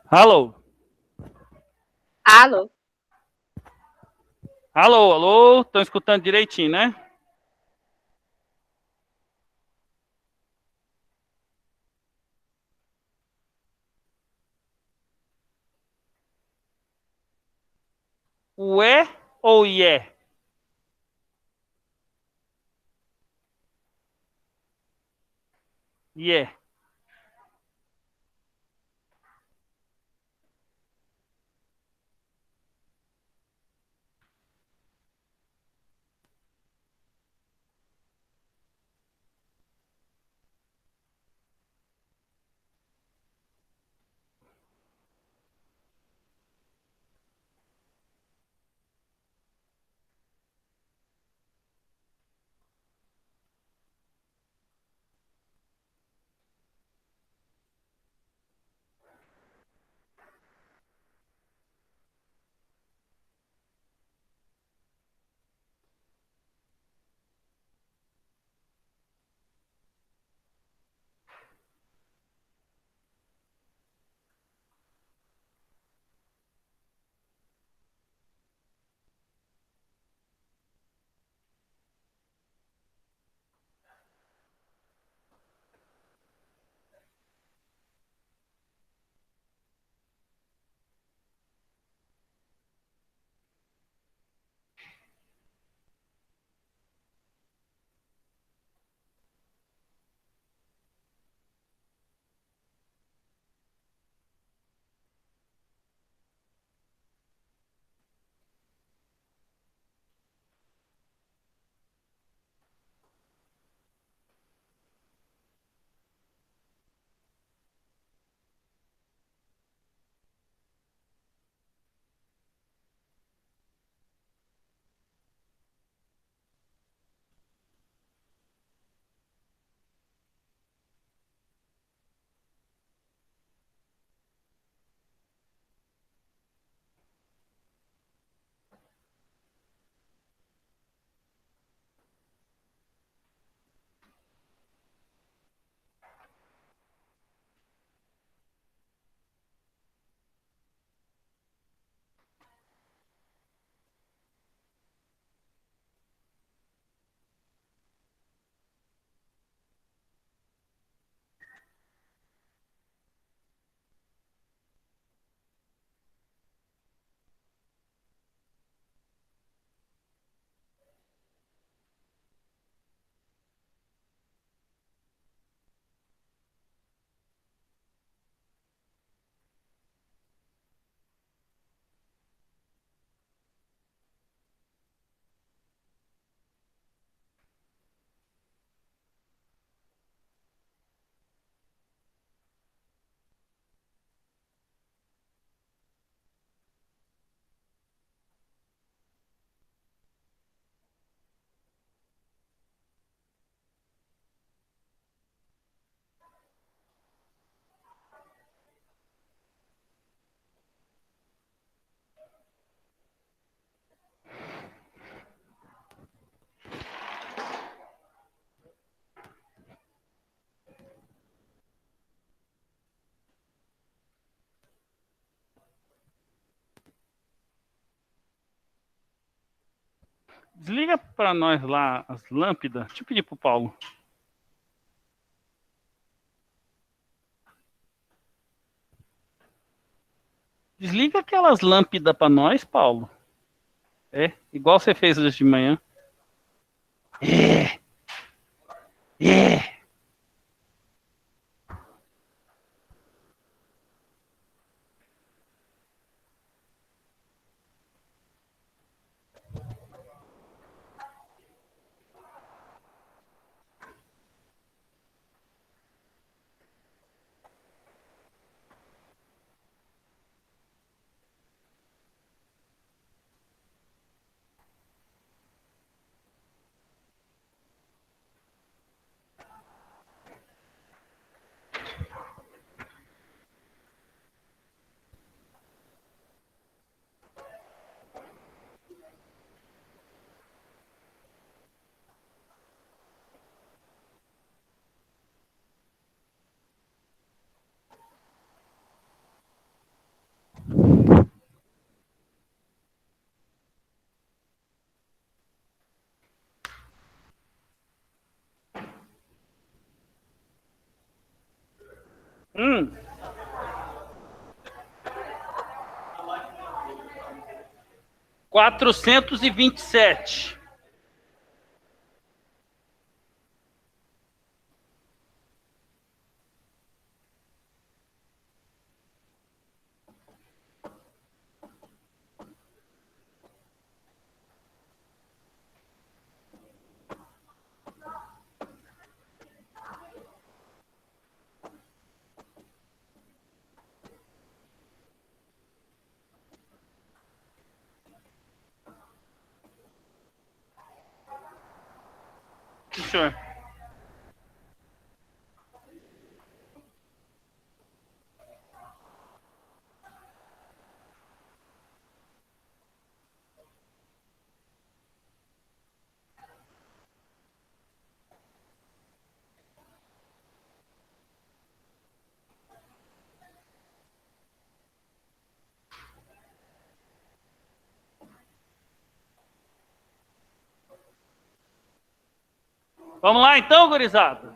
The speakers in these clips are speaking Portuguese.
Alô? Alô? Alô, alô? Estão escutando direitinho, né? Ué ou ié? Ié. Desliga para nós lá as lâmpadas. Deixa eu pedir pro Paulo. Desliga aquelas lâmpadas para nós, Paulo. É, igual você fez hoje de manhã. É, é. Hum, 427. Sim, senhor. Vamos lá então, gurizada.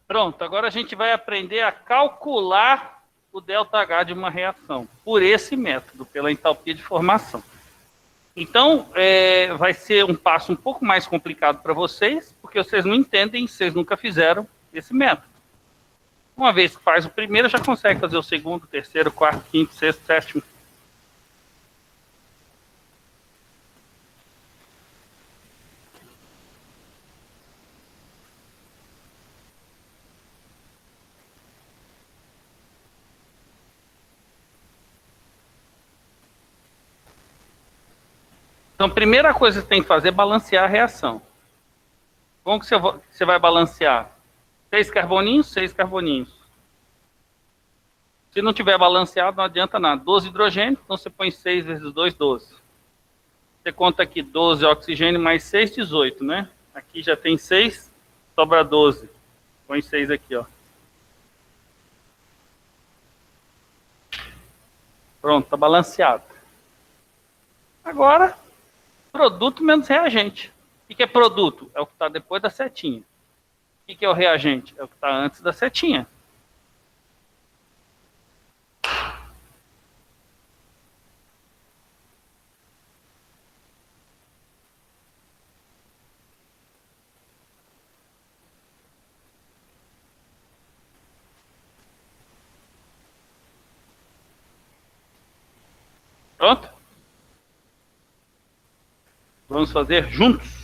Pronto, agora a gente vai aprender a calcular o ΔH de uma reação, por esse método, pela entalpia de formação. Então, vai ser um passo um pouco mais complicado para vocês, porque vocês não entendem, vocês nunca fizeram esse método. Uma vez que faz o primeiro, já consegue fazer o segundo, terceiro, quarto, quinto, sexto, sétimo. Então, a primeira coisa que você tem que fazer é balancear a reação. Como que você vai balancear? 6 carboninhos, 6 carboninhos. Se não tiver balanceado, não adianta nada. 12 hidrogênio, então você põe 6 vezes 2, 12. Você conta aqui 12 oxigênio mais 6, 18, né? Aqui já tem 6, sobra 12. Põe 6 aqui, ó. Pronto, tá balanceado. Agora, produto menos reagente. O que é produto? É o que está depois da setinha. O que é o reagente? É o que está antes da setinha. Pronto? Vamos fazer juntos.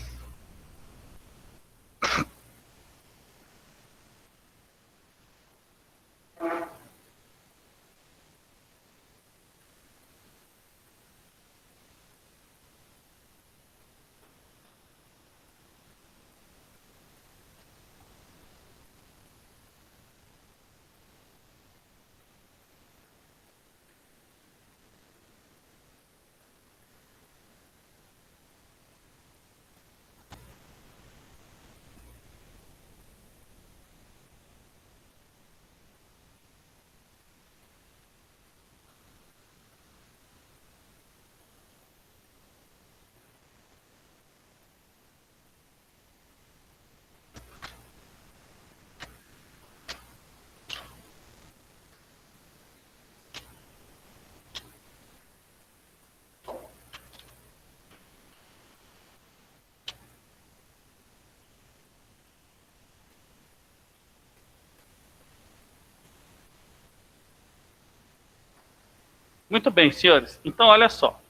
Muito bem, senhores. Então, olha só.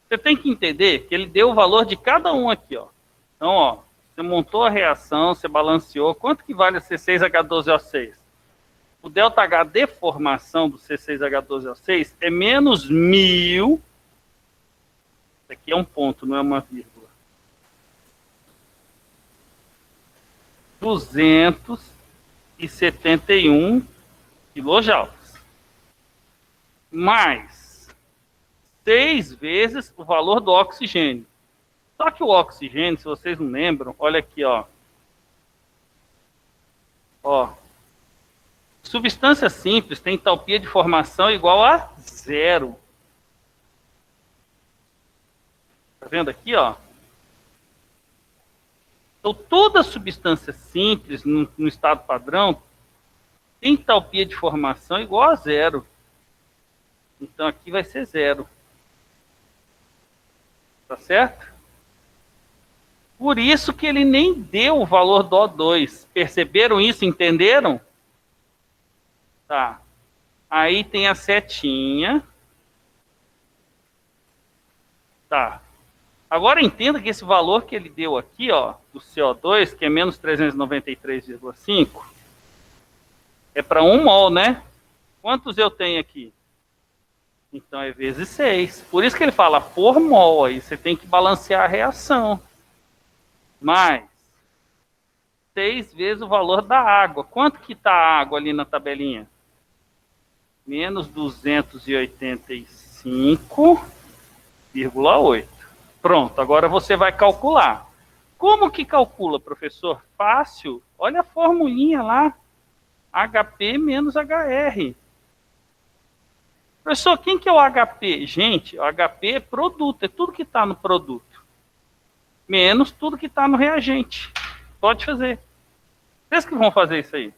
Você tem que entender que ele deu o valor de cada um aqui, ó. Então, ó, você montou a reação, você balanceou. Quanto que vale a C6H12O6? O ΔH de formação do C6H12O6 é menos 1.000. Isso aqui é um ponto, não é uma vírgula. 271 quilojoules. Mais 6 vezes o valor do oxigênio. Só que o oxigênio, se vocês não lembram, olha aqui, ó. Ó. Substância simples tem entalpia de formação igual a 0. Tá vendo aqui, ó? Então, toda substância simples no estado padrão tem entalpia de formação igual a 0. Então, aqui vai ser 0. Tá certo? Por isso que ele nem deu o valor do O2. Perceberam isso? Entenderam? Tá. Aí tem a setinha. Tá. Agora entenda que esse valor que ele deu aqui, ó, do CO2, que é menos 393,5, é para 1 mol, né? Quantos eu tenho aqui? Então é vezes 6. Por isso que ele fala por mol, aí você tem que balancear a reação. Mais 6 vezes o valor da água. Quanto que está a água ali na tabelinha? Menos 285,8. Pronto, agora você vai calcular. Como que calcula, professor? Fácil. Olha a formulinha lá. HP menos HR. Professor, quem que é o HP? Gente, o HP é produto, é tudo que está no produto. Menos tudo que está no reagente. Pode fazer. Vocês que vão fazer isso aí.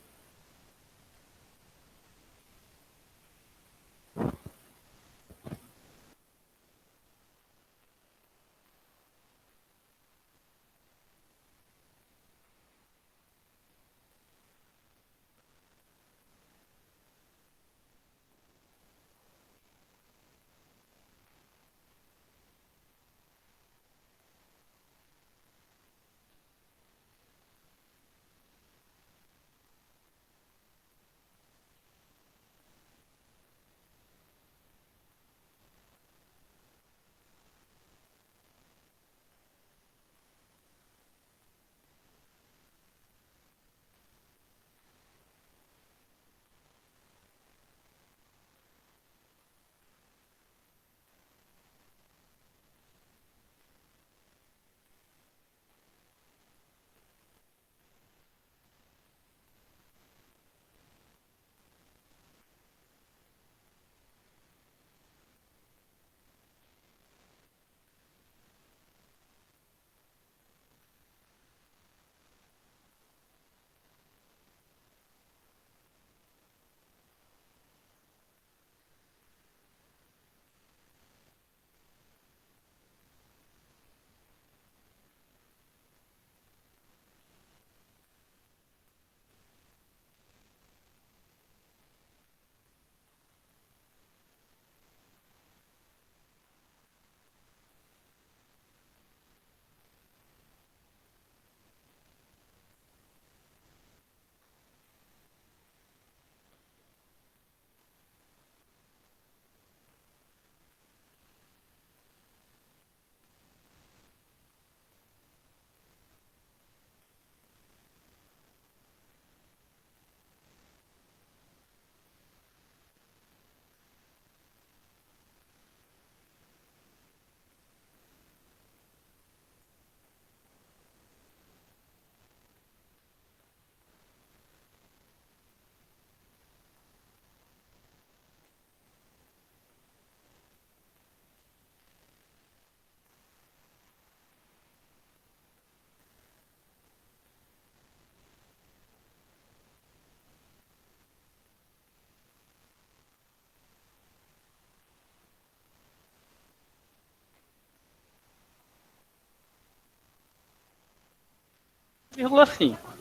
Vírgula 5.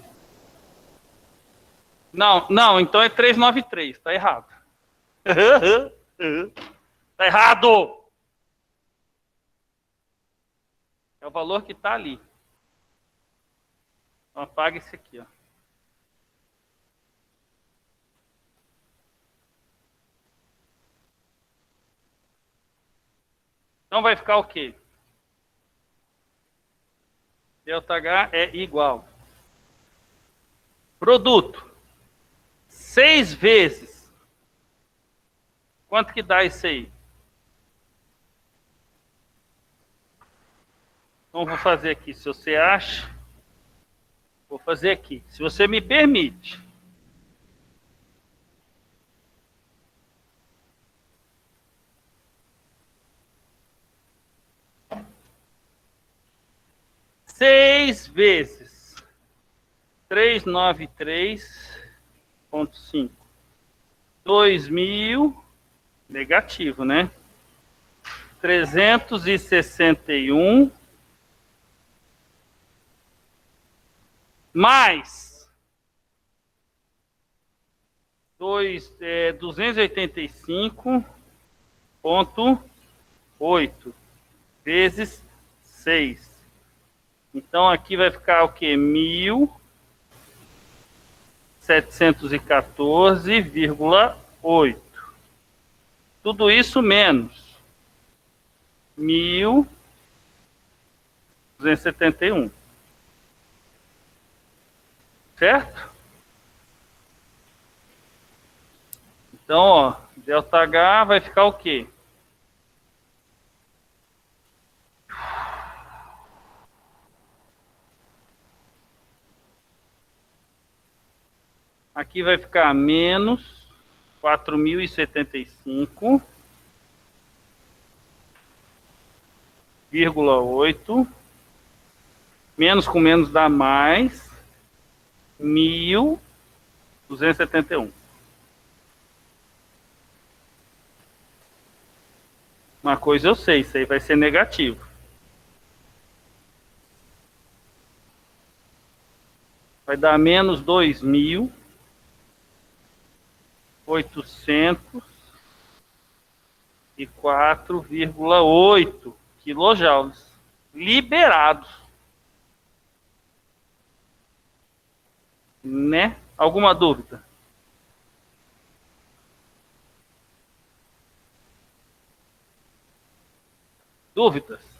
Não, não, então é 393. Tá errado. Tá errado! É o valor que tá ali. Então apaga esse aqui, ó. Então vai ficar o quê? ΔH é igual. Produto. 6 vezes. Quanto que dá isso aí? Então vou fazer aqui, se você acha. Vou fazer aqui, se você me permite. Seis vezes 393,5. 2.000, negativo, né? 361 mais 285,8 vezes 6. Então aqui vai ficar o quê? 1.714,8. Tudo isso menos 1.271. Certo? Então, ó, ΔH vai ficar o quê? Aqui vai ficar menos 4.075,8. Menos com menos dá mais. 1.271. Uma coisa eu sei, isso aí vai ser negativo. Vai dar menos 2.804,8 quilojoules liberados. Né? Alguma dúvida? Dúvidas?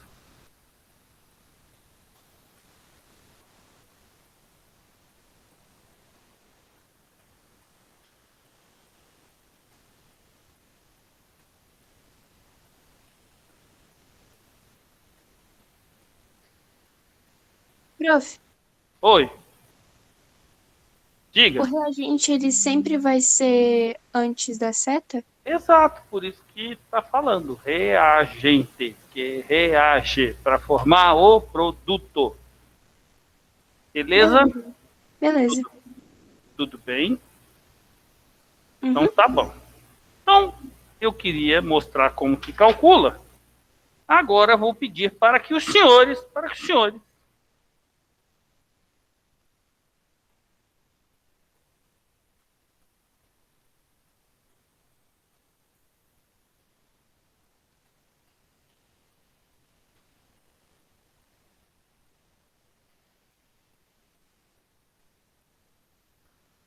Prof, Oi, o diga. reagente ele sempre vai ser antes da seta? Exato, por isso que está falando reagente, que reage para formar o produto. Beleza? Beleza. Beleza. Tudo bem? Então Uhum. tá bom. Então, eu queria mostrar como que calcula. Agora vou pedir para que os senhores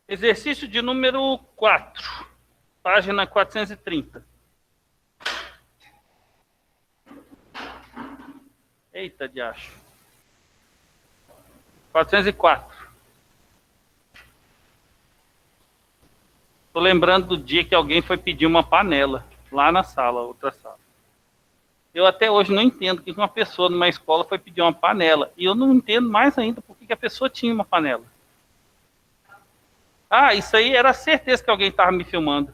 exercício de número 4, página 430. Eita, diacho. 404. Tô lembrando do dia que alguém foi pedir uma panela lá na sala, outra sala. Eu até hoje não entendo que uma pessoa numa escola foi pedir uma panela. E eu não entendo mais ainda por que a pessoa tinha uma panela. Ah, isso aí era certeza que alguém estava me filmando.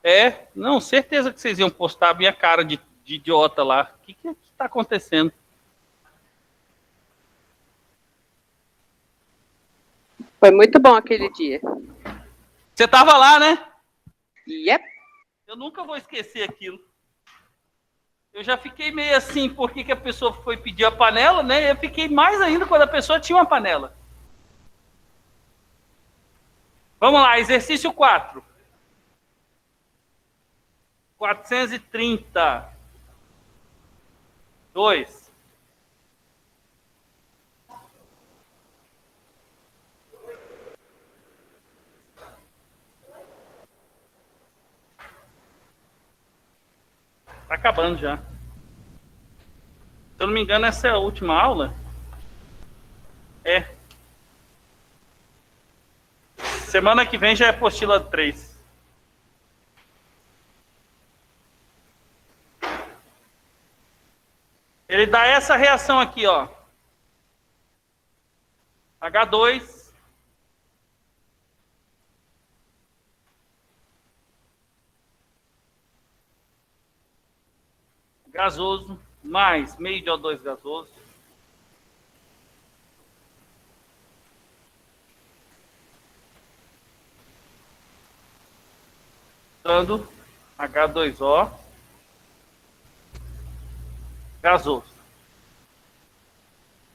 É, não, certeza que vocês iam postar a minha cara de idiota lá. O que está acontecendo? Foi muito bom aquele dia. Você estava lá, né? Yep. Eu nunca vou esquecer aquilo. Eu já fiquei meio assim, por que a pessoa foi pedir a panela, né? Eu fiquei mais ainda quando a pessoa tinha uma panela. Vamos lá, exercício 4. 430. 2. Tá acabando já. Se eu não me engano, essa é a última aula. É. Semana que vem já é apostila 3. Ele dá essa reação aqui, ó. H2 gasoso mais meio de O2 gasoso dando H2O gasoso.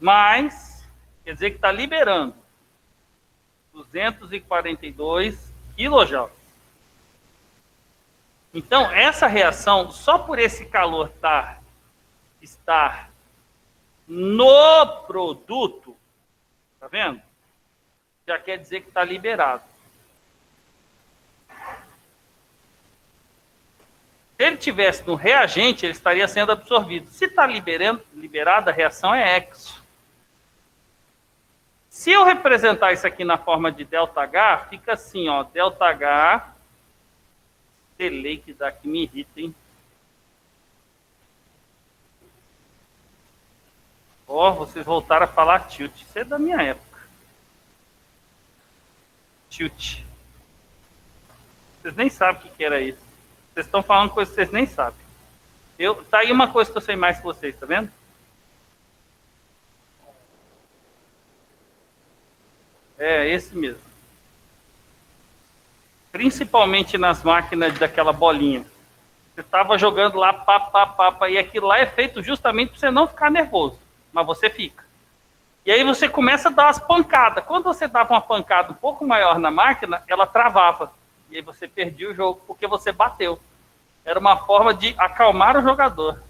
Mais, quer dizer que está liberando 242 quilojoules. Então, essa reação, só por esse calor estar no produto, tá vendo? Já quer dizer que está liberado. Se ele tivesse no reagente, ele estaria sendo absorvido. Se está liberada, a reação é exo. Se eu representar isso aqui na forma de ΔH, fica assim, ó, ΔH, delay que dá que me irrita, hein? Ó, vocês voltaram a falar tilt. Isso é da minha época. Tilt. Vocês nem sabem o que era isso. Vocês estão falando coisas que vocês nem sabem. Tá aí uma coisa que eu sei mais que vocês, tá vendo? É, esse mesmo. Principalmente nas máquinas daquela bolinha. Você estava jogando lá, pá, e aquilo lá é feito justamente para você não ficar nervoso. Mas você fica. E aí você começa a dar as pancadas. Quando você dava uma pancada um pouco maior na máquina, ela travava. E aí você perdia o jogo porque você bateu. Era uma forma de acalmar o jogador.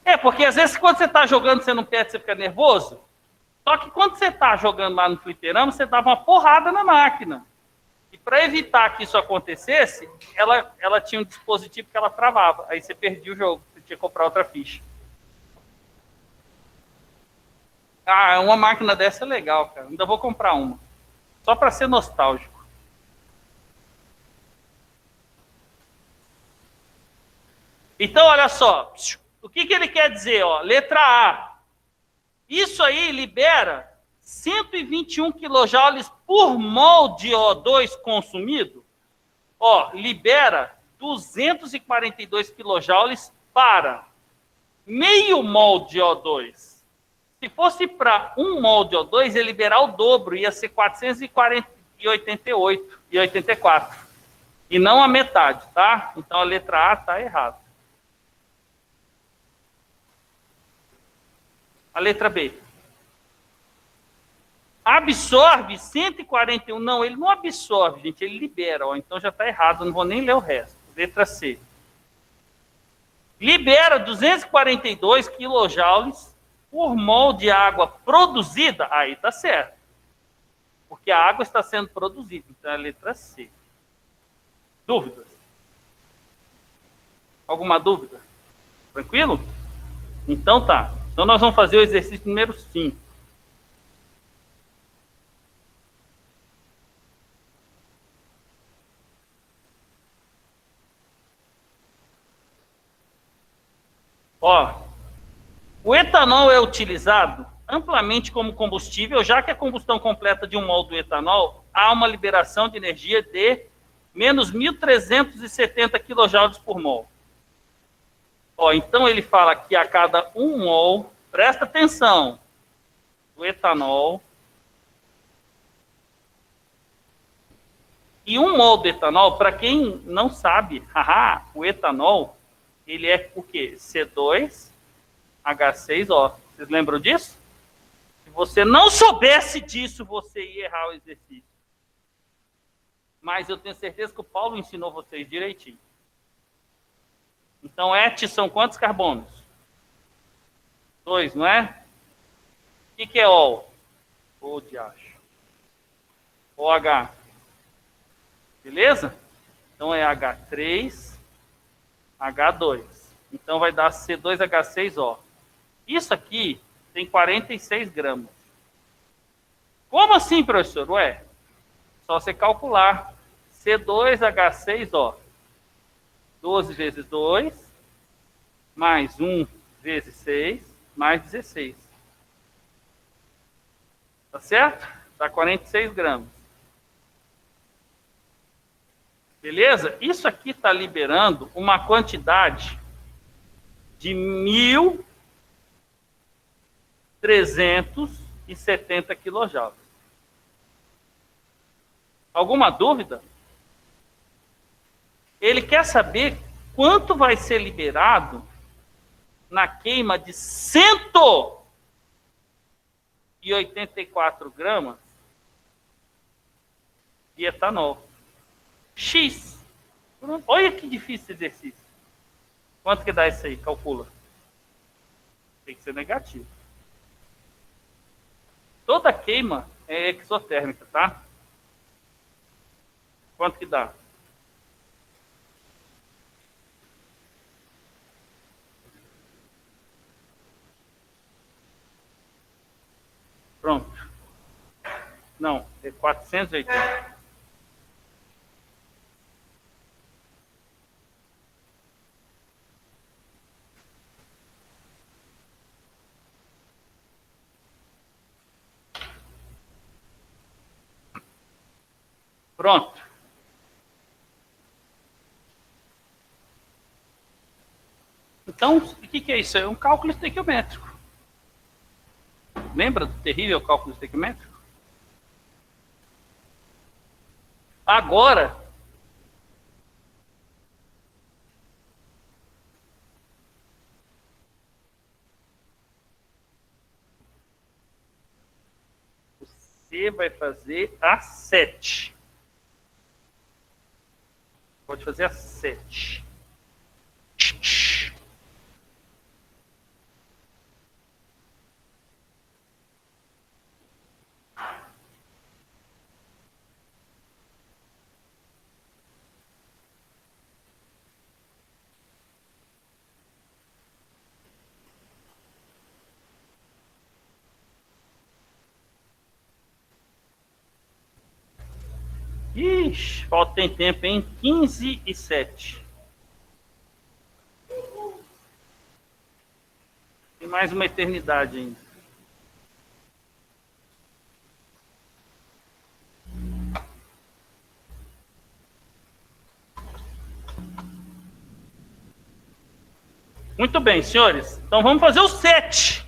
É, porque às vezes quando você está jogando, você não perde, você fica nervoso. Só que quando você está jogando lá no fliperama, você dava uma porrada na máquina. E para evitar que isso acontecesse, ela tinha um dispositivo que ela travava. Aí você perdia o jogo, você tinha que comprar outra ficha. Ah, uma máquina dessa é legal, cara. Ainda vou comprar uma. Só para ser nostálgico. Então, olha só. O que ele quer dizer? Ó? Letra A. Isso aí libera 121 kJ por mol de O2 consumido. Ó, libera 242 kJ para meio mol de O2. Se fosse para 1 mol de O2, ia liberar o dobro, ia ser 488 e 84. E não a metade, tá? Então a letra A está errada. A letra B. Absorve 141. Não, ele não absorve, gente, ele libera. Ó, então já está errado, não vou nem ler o resto. Letra C. Libera 242 kJ por mol de água produzida. Aí está certo. Porque a água está sendo produzida. Então é a letra C. Dúvidas? Alguma dúvida? Tranquilo? Então tá. Então nós vamos fazer o exercício número 5. Ó, o etanol é utilizado amplamente como combustível, já que a combustão completa de um mol do etanol há uma liberação de energia de menos 1.370 kJ por mol. Ó, então ele fala que a cada 1 mol, presta atenção, do etanol, e 1 mol do etanol, para quem não sabe, o etanol, ele é o quê? C2H6O. Vocês lembram disso? Se você não soubesse disso, você ia errar o exercício. Mas eu tenho certeza que o Paulo ensinou vocês direitinho. Então, ET são quantos carbonos? 2, não é? O que é OL? O de acho. OH. Beleza? Então, é H3, H2. Então, vai dar C2H6O. Isso aqui tem 46 gramas. Como assim, professor? Ué, só você calcular. C2H6O. 12 vezes 2, mais 1 vezes 6, mais 16. Tá certo? Dá 46 gramas. Beleza? Isso aqui está liberando uma quantidade de 1.370 kJ. Alguma dúvida? Ele quer saber quanto vai ser liberado na queima de 184 gramas de etanol. X. Olha que difícil esse exercício. Quanto que dá isso aí? Calcula. Tem que ser negativo. Toda queima é exotérmica, tá? Quanto que dá? Pronto. Não, é 480. Pronto. Então, o que é isso? É um cálculo estequiométrico. Lembra do terrível cálculo estequiométrico? Agora, você vai fazer a 7. Pode fazer a 7. Ixi, falta tem tempo, hein? 15:07. Tem mais uma eternidade ainda. Muito bem, senhores. Então vamos fazer o 7.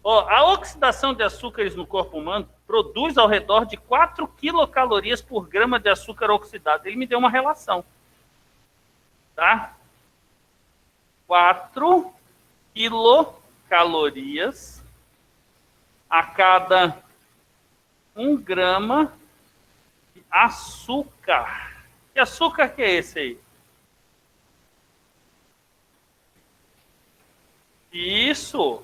Ó, a oxidação de açúcares no corpo humano produz ao redor de 4 quilocalorias por grama de açúcar oxidado. Ele me deu uma relação. Tá? 4 quilocalorias a cada 1 grama de açúcar. Que açúcar que é esse aí? Isso.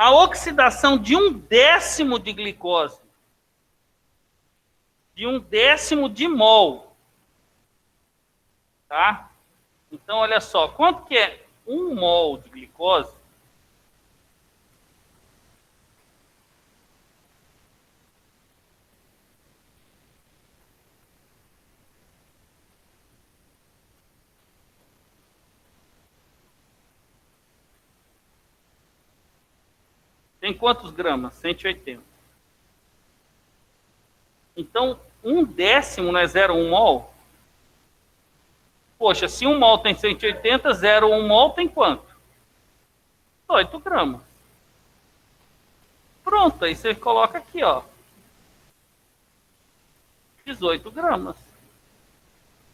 A oxidação de 1/10 de glicose, de 1/10 de mol, tá? Então, olha só, quanto que é 1 mol de glicose? Tem quantos gramas? 180. Então, 1/10 não é 0,1 mol? Poxa, se 1 mol tem 180, 0,1 mol tem quanto? 18 gramas. Pronto, aí você coloca aqui, ó. 18 gramas.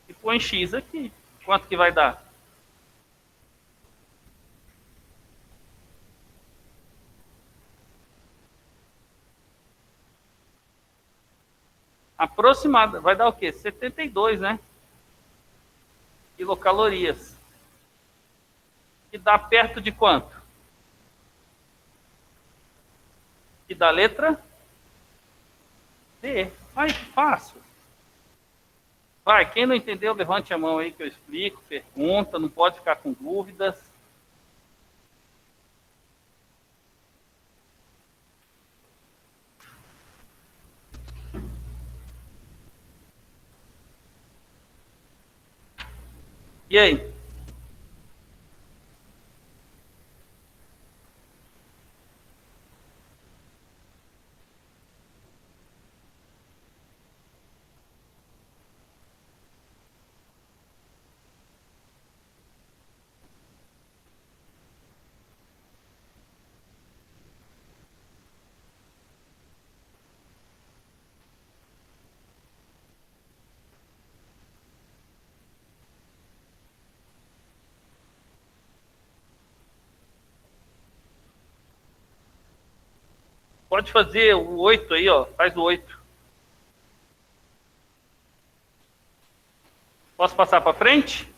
E põe X aqui. Quanto que vai dar? Aproximada. Vai dar o quê? 72, né? Quilocalorias. Que dá perto de quanto? Que dá letra D. Ai, que fácil. Vai, quem não entendeu, levante a mão aí que eu explico, pergunta, não pode ficar com dúvidas. E aí? Pode fazer o 8 aí, ó. Faz o 8. Posso passar para frente?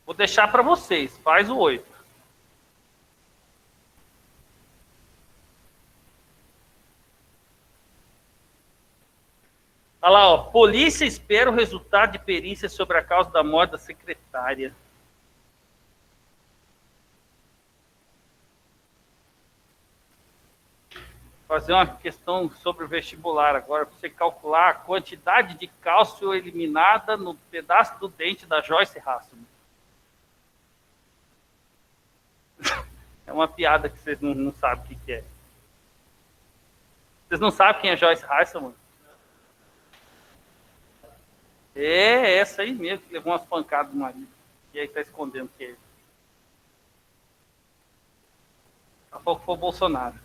Vou deixar para vocês. Faz o 8. Olha lá, ó. Polícia espera o resultado de perícia sobre a causa da morte da secretária. Fazer uma questão sobre o vestibular agora, para você calcular a quantidade de cálcio eliminada no pedaço do dente da Joyce Hasselman. É uma piada que vocês não sabem o que é. Vocês não sabem quem é Joyce Hasselman? É essa aí mesmo, que levou umas pancadas do marido. E aí tá escondendo que é ele. Qual que foi o Bolsonaro?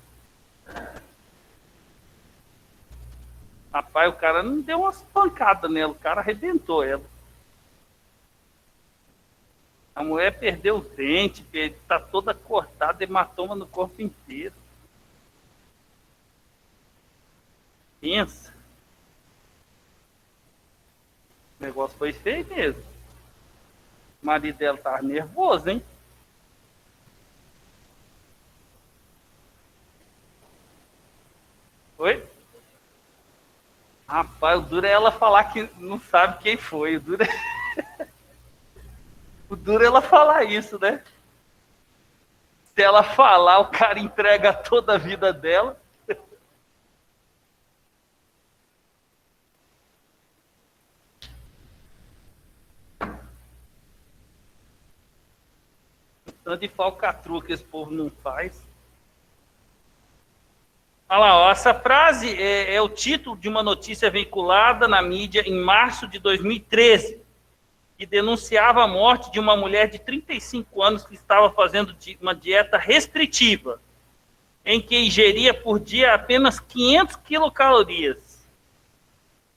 Rapaz, o cara não deu umas pancadas nela, o cara arrebentou ela. A mulher perdeu o dente, tá toda cortada, hematoma no corpo inteiro. Pensa. O negócio foi feio mesmo. O marido dela tava nervoso, hein? Oi? Rapaz, o duro é ela falar que não sabe quem foi. O duro é ela falar isso, né? Se ela falar, o cara entrega toda a vida dela. Tanto de falcatrua que esse povo não faz. Olha lá, ó, essa frase é o título de uma notícia veiculada na mídia em março de 2013, que denunciava a morte de uma mulher de 35 anos que estava fazendo uma dieta restritiva, em que ingeria por dia apenas 500 quilocalorias,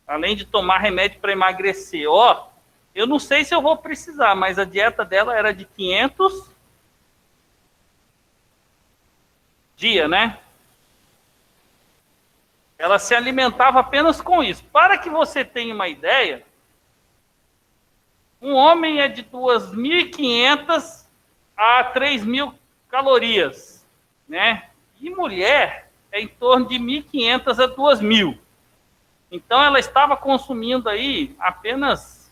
além de tomar remédio para emagrecer. Ó, eu não sei se eu vou precisar, mas a dieta dela era de 500 dia, né? Ela se alimentava apenas com isso. Para que você tenha uma ideia, um homem é de 2.500 a 3.000 calorias, né? E mulher é em torno de 1.500 a 2.000. Então ela estava consumindo aí apenas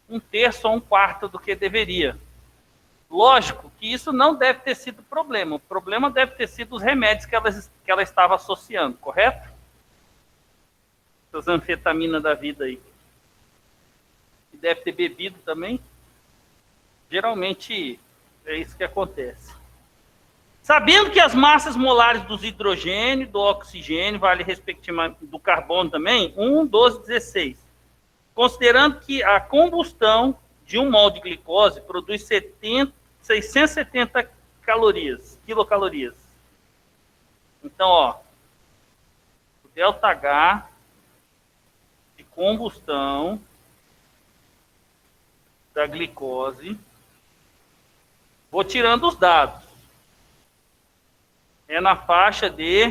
um terço ou um quarto do que deveria. Lógico que isso não deve ter sido o problema. O problema deve ter sido os remédios que ela estava associando, correto? Essas anfetaminas da vida aí. E deve ter bebido também. Geralmente é isso que acontece. Sabendo que as massas molares dos hidrogênio, do oxigênio, vale respectivamente do carbono também, 1, 12, 16. Considerando que a combustão de um mol de glicose produz 670 quilocalorias. Então, ó, o ΔH de combustão da glicose, vou tirando os dados, é na faixa de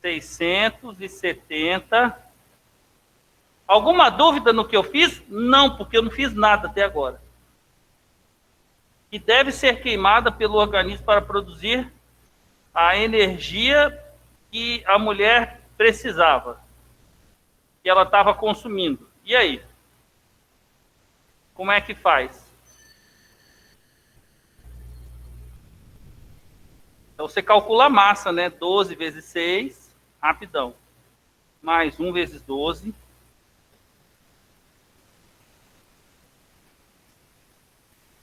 670. Alguma dúvida no que eu fiz? Não, porque eu não fiz nada até agora. Que deve ser queimada pelo organismo para produzir a energia que a mulher precisava, que ela estava consumindo. E aí? Como é que faz? Então você calcula a massa, né? 12 vezes 6, rapidão. Mais 1 vezes 12.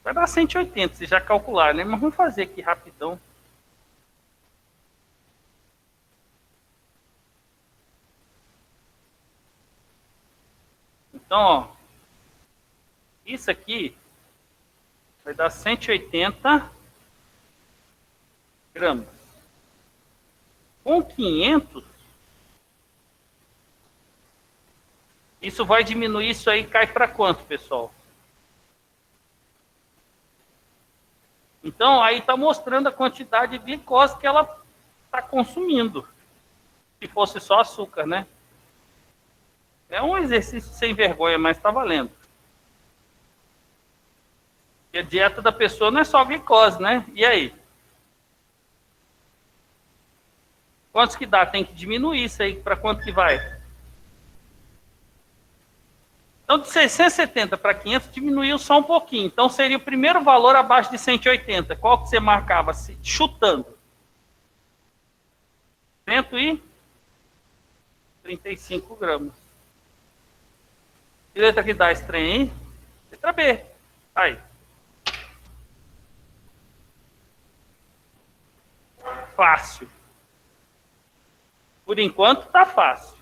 Vai dar 180, se já calcular, né? Mas vamos fazer aqui rapidão. Então, ó, isso aqui vai dar 180 gramas. Com 500, isso vai diminuir, isso aí cai para quanto, pessoal? Então, aí está mostrando a quantidade de glicose que ela está consumindo. Se fosse só açúcar, né? É um exercício sem vergonha, mas está valendo. E a dieta da pessoa não é só glicose, né? E aí? Quantos que dá? Tem que diminuir isso aí. Para quanto que vai? Então, de 670 para 500, diminuiu só um pouquinho. Então, seria o primeiro valor abaixo de 180. Qual que você marcava? Chutando. 135 gramas. Que letra que dá esse trem, hein? Letra B. Aí. Fácil. Por enquanto, tá fácil.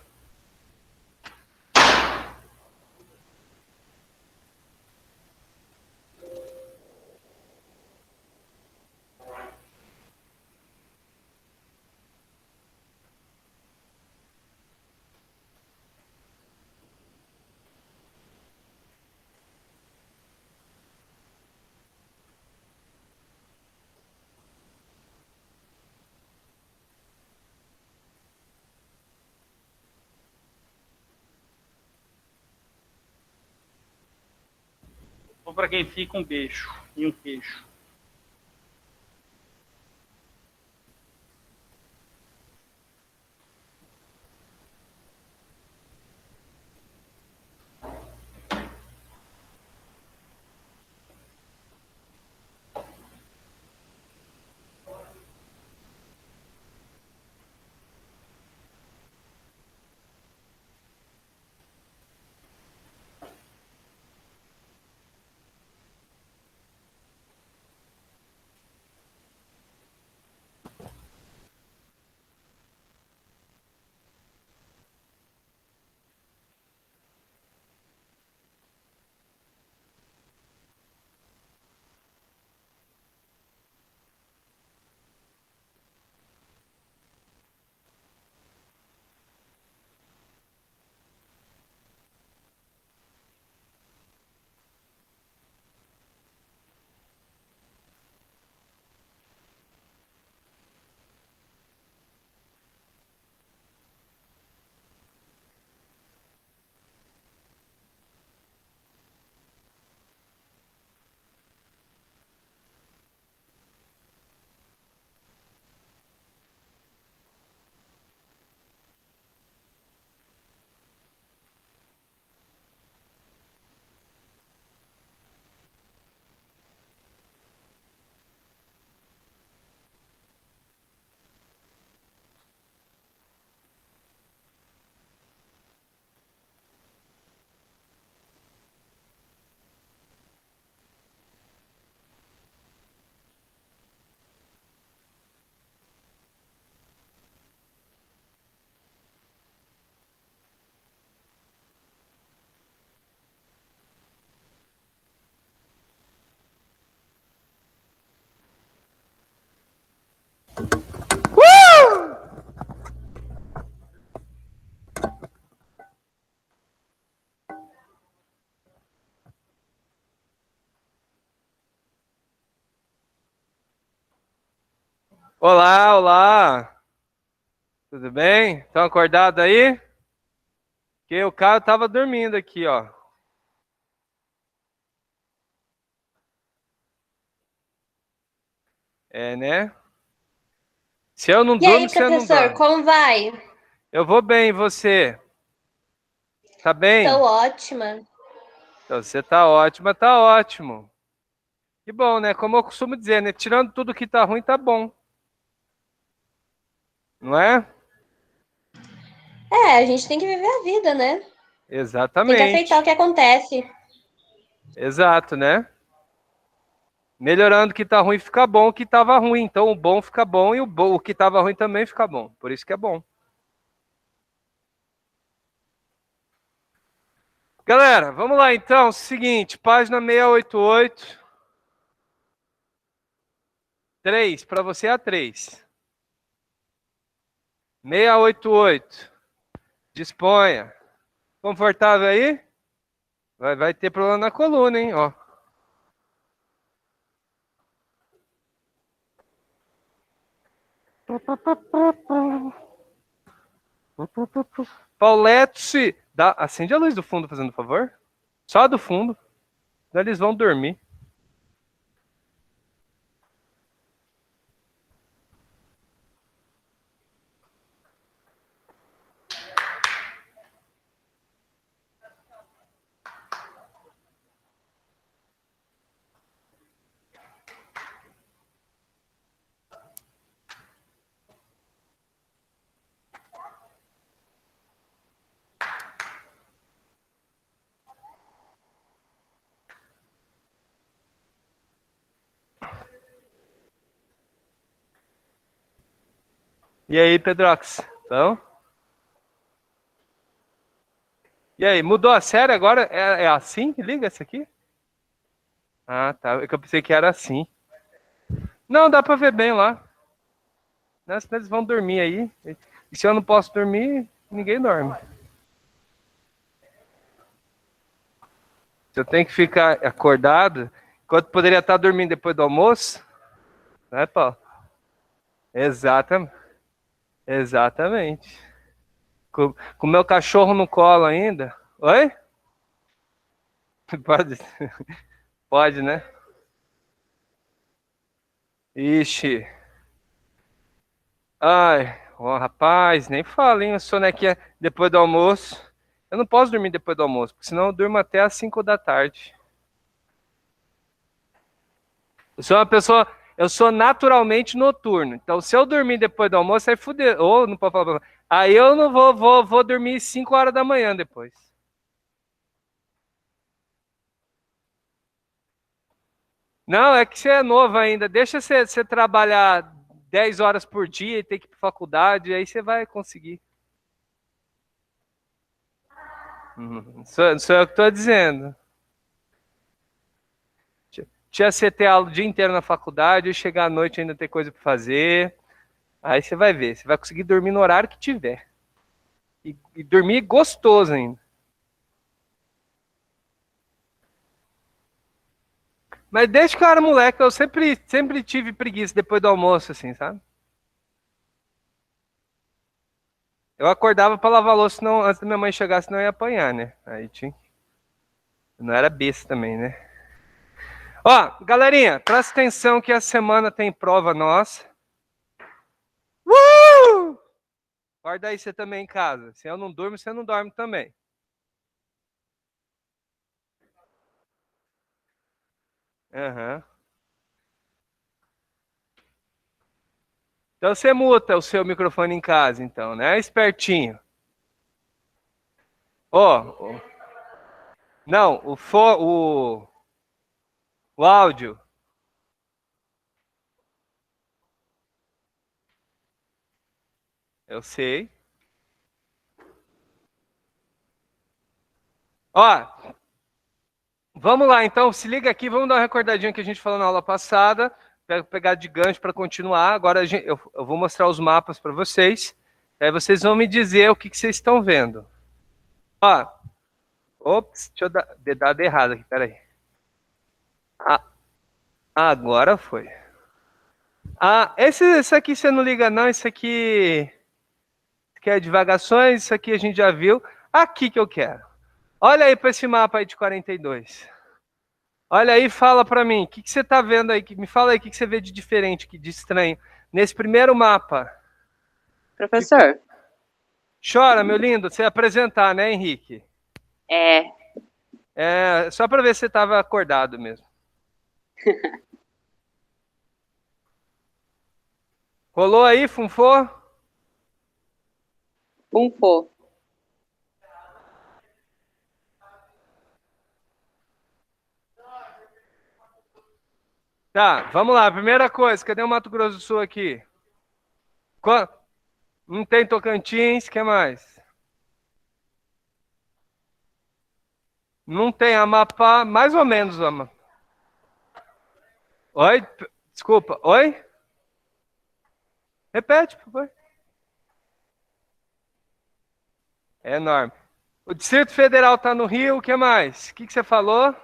para quem fica, um beijo e um queijo. Olá, olá. Tudo bem? Estão acordados aí? Porque o cara tava dormindo aqui, ó. É, né? Se eu não E aí, durmo, você não professor, dorme. como vai? Eu vou bem, e você? Tá Estou bem? ótima. Então, você tá ótima, tá ótimo. Que bom, né? Como eu costumo dizer, né? Tirando tudo que tá ruim, tá bom. Não é? É, a gente tem que viver a vida, né? Tem que aceitar o Exatamente. que acontece. Exato, né? Melhorando o que tá ruim, fica bom o que tava ruim. Então o bom fica bom e o que tava ruim também fica bom. Por isso que é bom. Galera, vamos lá então. Seguinte, página 688. 3, para você é a 3. 688. Disponha. Confortável aí? Vai ter problema na coluna, hein? Ó. Paulette, acende a luz do fundo, fazendo favor. Só a do fundo. Senão eles vão dormir. E aí, Pedrox? Então? E aí, mudou a série agora? É assim que liga essa aqui? Ah, tá. É que eu pensei que era assim. Não, dá pra ver bem lá. Né? Senão eles vão dormir aí. E se eu não posso dormir, ninguém dorme. Se eu tenho que ficar acordado, enquanto poderia estar dormindo depois do almoço, né, Paulo? Exatamente. Exatamente. Com o meu cachorro no colo ainda. Oi? Pode. Pode, né? Ixi. Ai, ó, rapaz, nem fala, hein? A sonequinha depois do almoço. Eu não posso dormir depois do almoço, porque senão eu durmo até às 5 da tarde. Eu sou uma pessoa, eu sou naturalmente noturno. Então, se eu dormir depois do almoço, aí fudeu. Ou não pode falar. Aí eu não vou dormir 5 horas da manhã depois. Não, é que você é novo ainda. Deixa você trabalhar 10 horas por dia e ter que ir para faculdade, aí você vai conseguir. Sou eu que estou dizendo. Tinha você ter aula o dia inteiro na faculdade, e chegar à noite ainda ter coisa para fazer. Aí você vai ver, você vai conseguir dormir no horário que tiver. E dormir gostoso ainda. Mas desde que eu era moleque, eu sempre tive preguiça depois do almoço, assim, sabe? Eu acordava para lavar a louça, senão, antes da minha mãe chegar, senão eu ia apanhar, né? Aí tinha. Eu não era besta também, né? Ó, galerinha, presta atenção que a semana tem prova nossa. Guarda aí você também em casa. Se eu não durmo, você não dorme também. Aham. Então você muta o seu microfone em casa, então, né? Espertinho. Ó, não, o áudio. Eu sei. Ó, vamos lá, então, se liga aqui, vamos dar uma recordadinha que a gente falou na aula passada, pegar de gancho para continuar. Agora eu vou mostrar os mapas para vocês, aí vocês vão me dizer o que vocês estão vendo. Ó, ops, deixa eu dar dedada errada aqui, peraí. Ah, agora foi. Ah, esse aqui você não liga não, esse aqui que é divagações, isso aqui a gente já viu. Aqui que eu quero. Olha aí para esse mapa aí de 42. Olha aí, fala para mim, o que você está vendo aí? Me fala aí o que você vê de diferente, de estranho, nesse primeiro mapa. Professor. Chora, meu lindo, você apresentar, né, Henrique? É. É, só para ver se você estava acordado mesmo. Rolou aí, Funfô? Funfô. Tá, vamos lá. Primeira coisa, cadê o Mato Grosso do Sul aqui? Não tem Tocantins, o que mais? Não tem Amapá, mais ou menos. Oi? Desculpa, oi? Repete, por favor. É enorme. O Distrito Federal está no Rio, o que mais? O que você falou?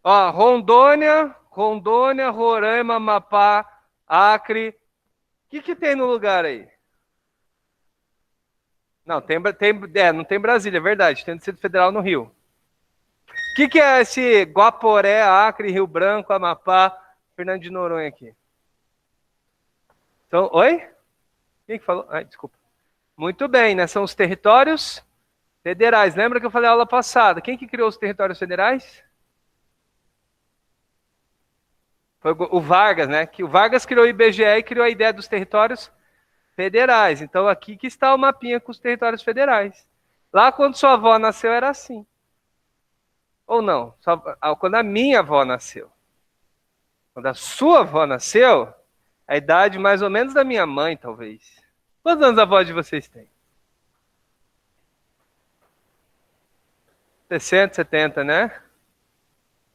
Ó, Rondônia, Roraima, Amapá, Acre. O que tem no lugar aí? Não, não tem Brasília, é verdade. Tem o Distrito Federal no Rio. O que é esse Guaporé, Acre, Rio Branco, Amapá, Fernando de Noronha aqui? Então, oi? Quem que falou? Ai, desculpa. Muito bem, né? São os territórios federais. Lembra que eu falei na aula passada? Quem que criou os territórios federais? Foi o Vargas, né? Que o Vargas criou o IBGE e criou a ideia dos territórios federais. Então aqui que está o mapinha com os territórios federais. Lá quando sua avó nasceu era assim. Ou não? Quando a minha avó nasceu. Quando a sua avó nasceu, a idade mais ou menos da minha mãe, talvez. Quantos anos a avó de vocês tem? 60, 70, né?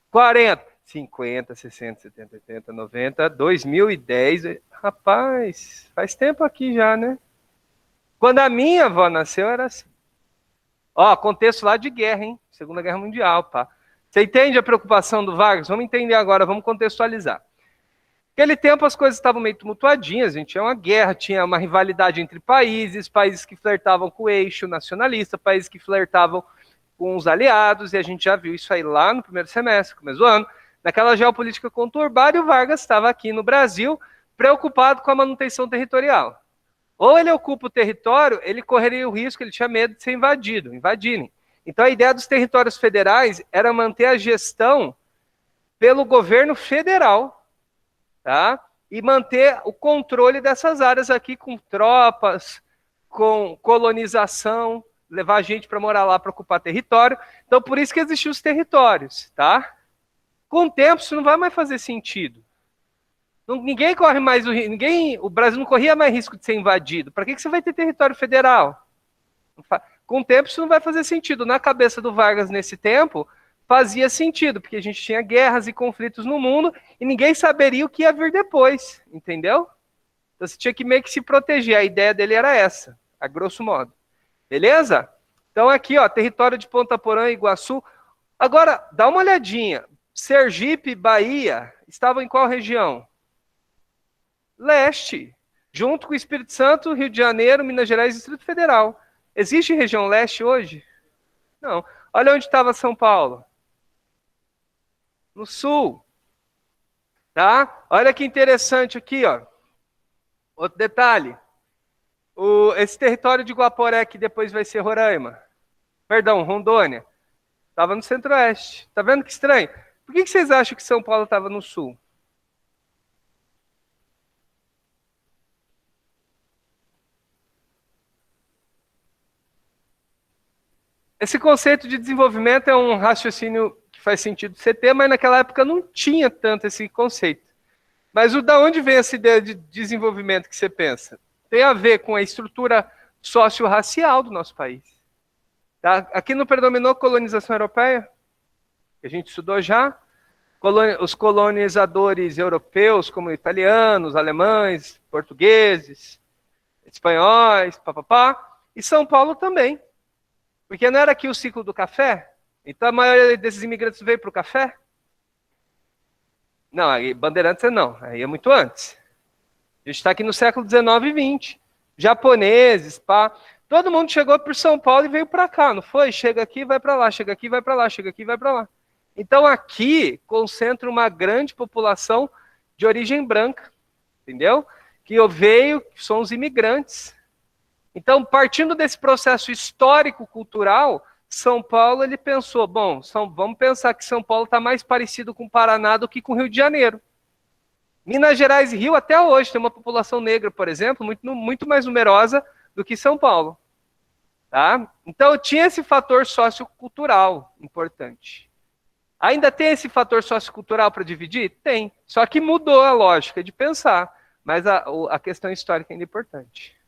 40. 50, 60, 70, 80, 90, 2010. Rapaz, faz tempo aqui já, né? Quando a minha avó nasceu, era assim. Ó, contexto lá de guerra, hein? Segunda Guerra Mundial, pá. Você entende a preocupação do Vargas? Vamos entender agora, vamos contextualizar. Naquele tempo as coisas estavam meio tumultuadinhas, a gente tinha uma guerra, tinha uma rivalidade entre países, países que flertavam com o eixo nacionalista, países que flertavam com os aliados, e a gente já viu isso aí lá no primeiro semestre, começo do ano, naquela geopolítica conturbada, e o Vargas estava aqui no Brasil, preocupado com a manutenção territorial. Ou ele ocupa o território, ele correria o risco, ele tinha medo de ser invadirem. Então a ideia dos territórios federais era manter a gestão pelo governo federal, tá? E manter o controle dessas áreas aqui com tropas, com colonização, levar gente para morar lá para ocupar território. Então, por isso que existiam os territórios, tá? Com o tempo, isso não vai mais fazer sentido. Ninguém corre mais o risco, o Brasil não corria mais risco de ser invadido. Para que você vai ter território federal? Com o tempo, isso não vai fazer sentido. Na cabeça do Vargas, nesse tempo, fazia sentido, porque a gente tinha guerras e conflitos no mundo e ninguém saberia o que ia vir depois, entendeu? Então você tinha que meio que se proteger, a ideia dele era essa, a grosso modo. Beleza? Então aqui, ó, território de Ponta Porã e Iguaçu. Agora, dá uma olhadinha. Sergipe, Bahia, estavam em qual região? Leste. Junto com o Espírito Santo, Rio de Janeiro, Minas Gerais e Distrito Federal. Existe região leste hoje? Não. Olha onde estava São Paulo. No sul, tá? Olha que interessante aqui, ó. Outro detalhe. Esse território de Guaporé, que depois vai ser Roraima, perdão, Rondônia, estava no centro-oeste. Tá vendo que estranho? Por que vocês acham que São Paulo estava no sul? Esse conceito de desenvolvimento é um raciocínio faz sentido você ter, mas naquela época não tinha tanto esse conceito. Mas da onde vem essa ideia de desenvolvimento que você pensa? Tem a ver com a estrutura socio-racial do nosso país. Tá? Aqui não predominou colonização europeia, que a gente estudou já. Os colonizadores europeus, como italianos, alemães, portugueses, espanhóis, papapá, e São Paulo também. Porque não era aqui o ciclo do café? Então a maioria desses imigrantes veio para o café? Não, aí Bandeirantes não, aí é muito antes. A gente está aqui no século XIX e XX. Japoneses, pá. Todo mundo chegou por São Paulo e veio para cá, não foi? Chega aqui, vai para lá, chega aqui, vai para lá, chega aqui, vai para lá. Então aqui concentra uma grande população de origem branca, entendeu? Que veio, são os imigrantes. Então, partindo desse processo histórico-cultural, São Paulo, ele pensou, bom, vamos pensar que São Paulo está mais parecido com o Paraná do que com o Rio de Janeiro. Minas Gerais e Rio até hoje tem uma população negra, por exemplo, muito mais numerosa do que São Paulo. Tá? Então tinha esse fator sociocultural importante. Ainda tem esse fator sociocultural para dividir? Tem. Só que mudou a lógica de pensar. Mas a questão histórica ainda é importante.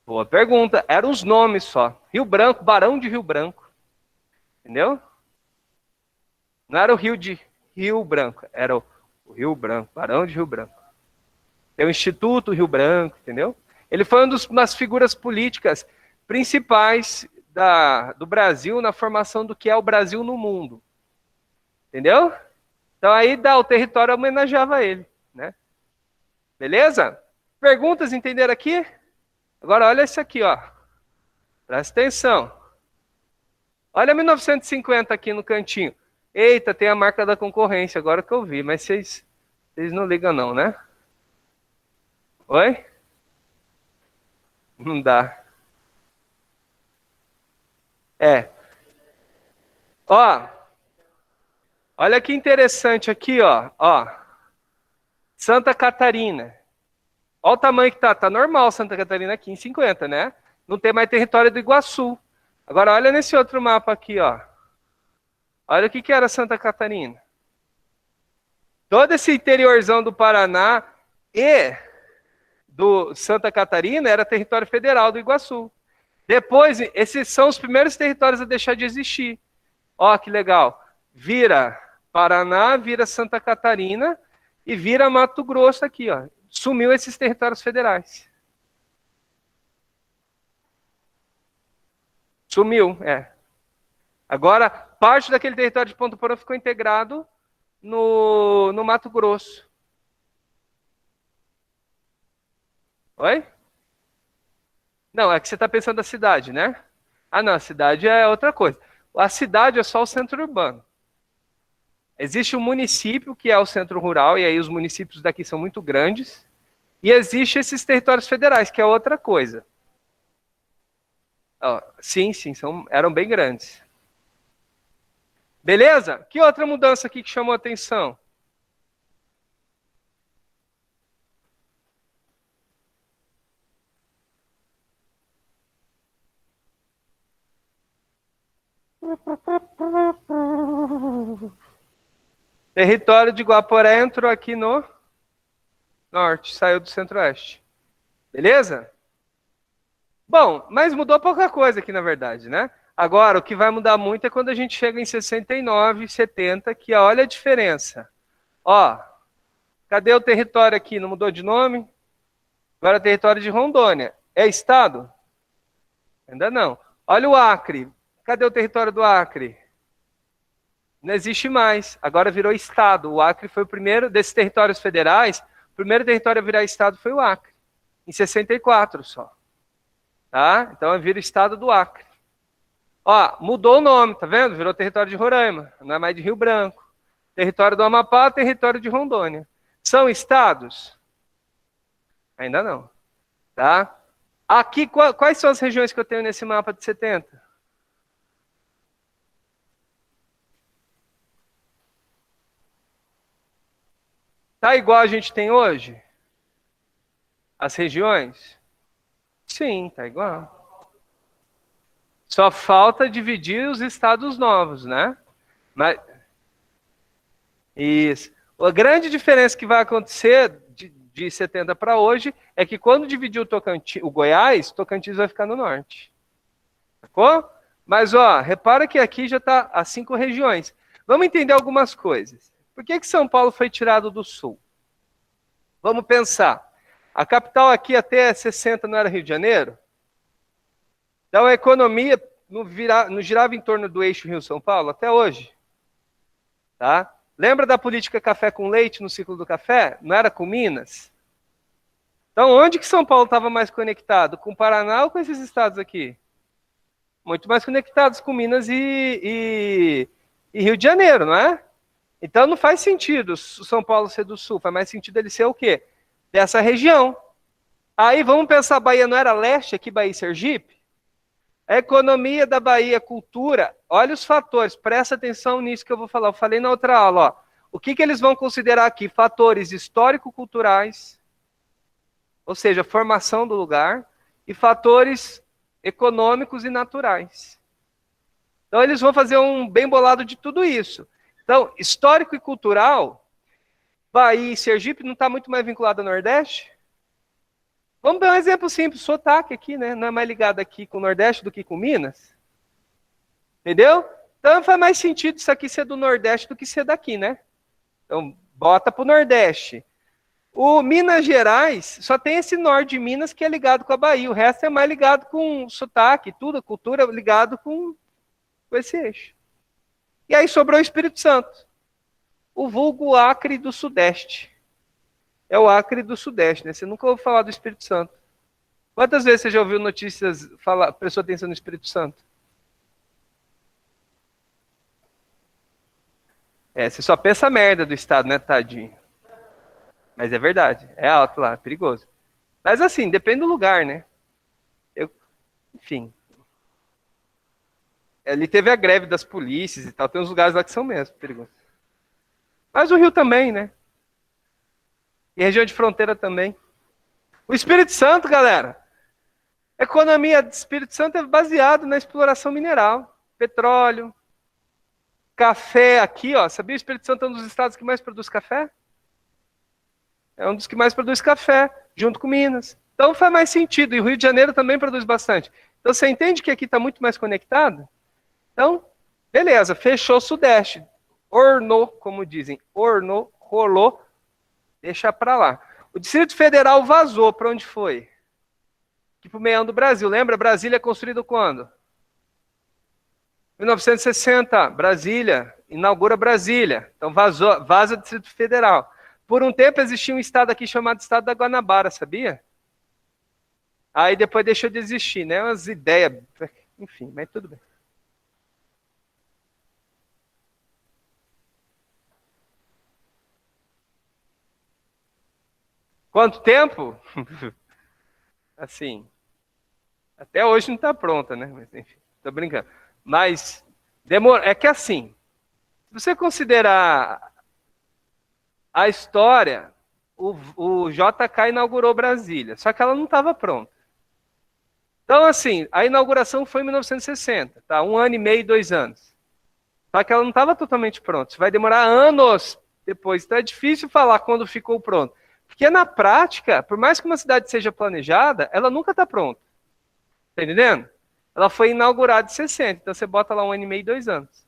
Boa pergunta. Eram os nomes só. Rio Branco, Barão de Rio Branco. Entendeu? Não era o Rio de Rio Branco. Era o Rio Branco, Barão de Rio Branco. Tem o Instituto Rio Branco, entendeu? Ele foi uma das figuras políticas principais do Brasil na formação do que é o Brasil no mundo. Entendeu? Então aí o território homenageava ele, né? Beleza? Perguntas, entenderam aqui? Agora olha isso aqui, ó. Presta atenção. Olha 1950 aqui no cantinho. Eita, tem a marca da concorrência, agora que eu vi, mas vocês não ligam não, né? Oi? Não dá. Ó, olha que interessante aqui, ó. Santa Catarina. Olha o tamanho que tá. Tá normal Santa Catarina aqui em 50, né? Não tem mais território do Iguaçu. Agora olha nesse outro mapa aqui, ó. Olha o que era Santa Catarina. Todo esse interiorzão do Paraná e do Santa Catarina era território federal do Iguaçu. Depois, esses são os primeiros territórios a deixar de existir. Ó, que legal. Vira Paraná, vira Santa Catarina e vira Mato Grosso aqui, ó. Sumiu esses territórios federais. Sumiu, Agora, parte daquele território de Ponta Porã ficou integrado no Mato Grosso. Oi? Não, é que você está pensando da cidade, né? Ah, não, a cidade é outra coisa. A cidade é só o centro urbano. Existe um município que é o centro rural, e aí os municípios daqui são muito grandes. E existe esses territórios federais, que é outra coisa. Ó, sim, eram bem grandes. Beleza? Que outra mudança aqui que chamou a atenção? Território de Guaporé entrou aqui no norte, saiu do centro-oeste. Beleza? Bom, mas mudou pouca coisa aqui, na verdade, né? Agora, o que vai mudar muito é quando a gente chega em 69, 70, que olha a diferença. Ó, cadê o território aqui? Não mudou de nome? Agora é território de Rondônia. É estado? Ainda não. Olha o Acre. Cadê o território do Acre? Não existe mais. Agora virou estado. O Acre foi o primeiro desses territórios federais. O primeiro território a virar estado foi o Acre. Em 64 só. Tá? Então vira estado do Acre. Ó, mudou o nome, tá vendo? Virou território de Roraima. Não é mais de Rio Branco. Território do Amapá, território de Rondônia. São estados? Ainda não. Tá? Aqui, quais são as regiões que eu tenho nesse mapa de 70? Tá igual a gente tem hoje? As regiões? Sim, tá igual. Só falta dividir os estados novos, né? Mas isso. A grande diferença que vai acontecer de 70 para hoje é que quando dividir o Goiás, Tocantins vai ficar no norte. Sacou? Mas, ó, repara que aqui já está as 5 regiões. Vamos entender algumas coisas. Por que São Paulo foi tirado do sul? Vamos pensar. A capital aqui até 60 não era Rio de Janeiro? Então a economia não girava em torno do eixo Rio-São Paulo até hoje. Tá? Lembra da política café com leite no ciclo do café? Não era com Minas? Então onde que São Paulo estava mais conectado? Com o Paraná ou com esses estados aqui? Muito mais conectados com Minas e Rio de Janeiro, não é? Então não faz sentido o São Paulo ser do sul, faz mais sentido ele ser o quê? Dessa região. Aí vamos pensar, a Bahia não era leste aqui, Bahia e Sergipe? A economia da Bahia, a cultura, olha os fatores, presta atenção nisso que eu vou falar. Eu falei na outra aula, ó. O que eles vão considerar aqui? Fatores histórico-culturais, ou seja, formação do lugar, e fatores econômicos e naturais. Então eles vão fazer um bem bolado de tudo isso. Então, histórico e cultural, Bahia e Sergipe não está muito mais vinculado ao Nordeste? Vamos dar um exemplo simples, sotaque aqui, né? Não é mais ligado aqui com o Nordeste do que com Minas. Entendeu? Então faz mais sentido isso aqui ser do Nordeste do que ser daqui, né? Então, bota para o Nordeste. O Minas Gerais só tem esse norte de Minas que é ligado com a Bahia. O resto é mais ligado com sotaque, tudo, a cultura ligado com esse eixo. E aí sobrou o Espírito Santo. O vulgo Acre do Sudeste. É o Acre do Sudeste, né? Você nunca ouviu falar do Espírito Santo. Quantas vezes você já ouviu notícias, prestou atenção no Espírito Santo? Você só pensa merda do estado, né, tadinho? Mas é verdade, é alto lá, é perigoso. Mas assim, depende do lugar, né? Enfim. Ali teve a greve das polícias e tal, tem uns lugares lá que são mesmo perigosos. Mas o Rio também, né? E região de fronteira também. O Espírito Santo, galera, a economia do Espírito Santo é baseada na exploração mineral, petróleo, café aqui, ó. Sabia o Espírito Santo é um dos estados que mais produz café? É um dos que mais produz café, junto com Minas. Então faz mais sentido. E o Rio de Janeiro também produz bastante. Então você entende que aqui está muito mais conectado? Então, beleza, fechou o Sudeste. Ornou, como dizem. Ornou, rolou. Deixa para lá. O Distrito Federal vazou. Para onde foi? Aqui para o meião do Brasil. Lembra? Brasília é construído quando? 1960, Brasília, inaugura Brasília. Então vaza o Distrito Federal. Por um tempo existia um estado aqui chamado Estado da Guanabara, sabia? Aí depois deixou de existir, né? Umas ideias, enfim, mas tudo bem. Quanto tempo? Assim, até hoje não está pronta, né? Mas enfim, tô brincando. Mas demora, é que assim, se você considerar a história, o JK inaugurou Brasília, só que ela não estava pronta. Então, assim, a inauguração foi em 1960, tá? 1 ano e meio, 2 anos. Só que ela não estava totalmente pronta. Isso vai demorar anos depois. Então é difícil falar quando ficou pronto. Porque na prática, por mais que uma cidade seja planejada, ela nunca está pronta. Tá entendendo? Ela foi inaugurada em 60, então você bota lá 1 ano e meio, 2 anos.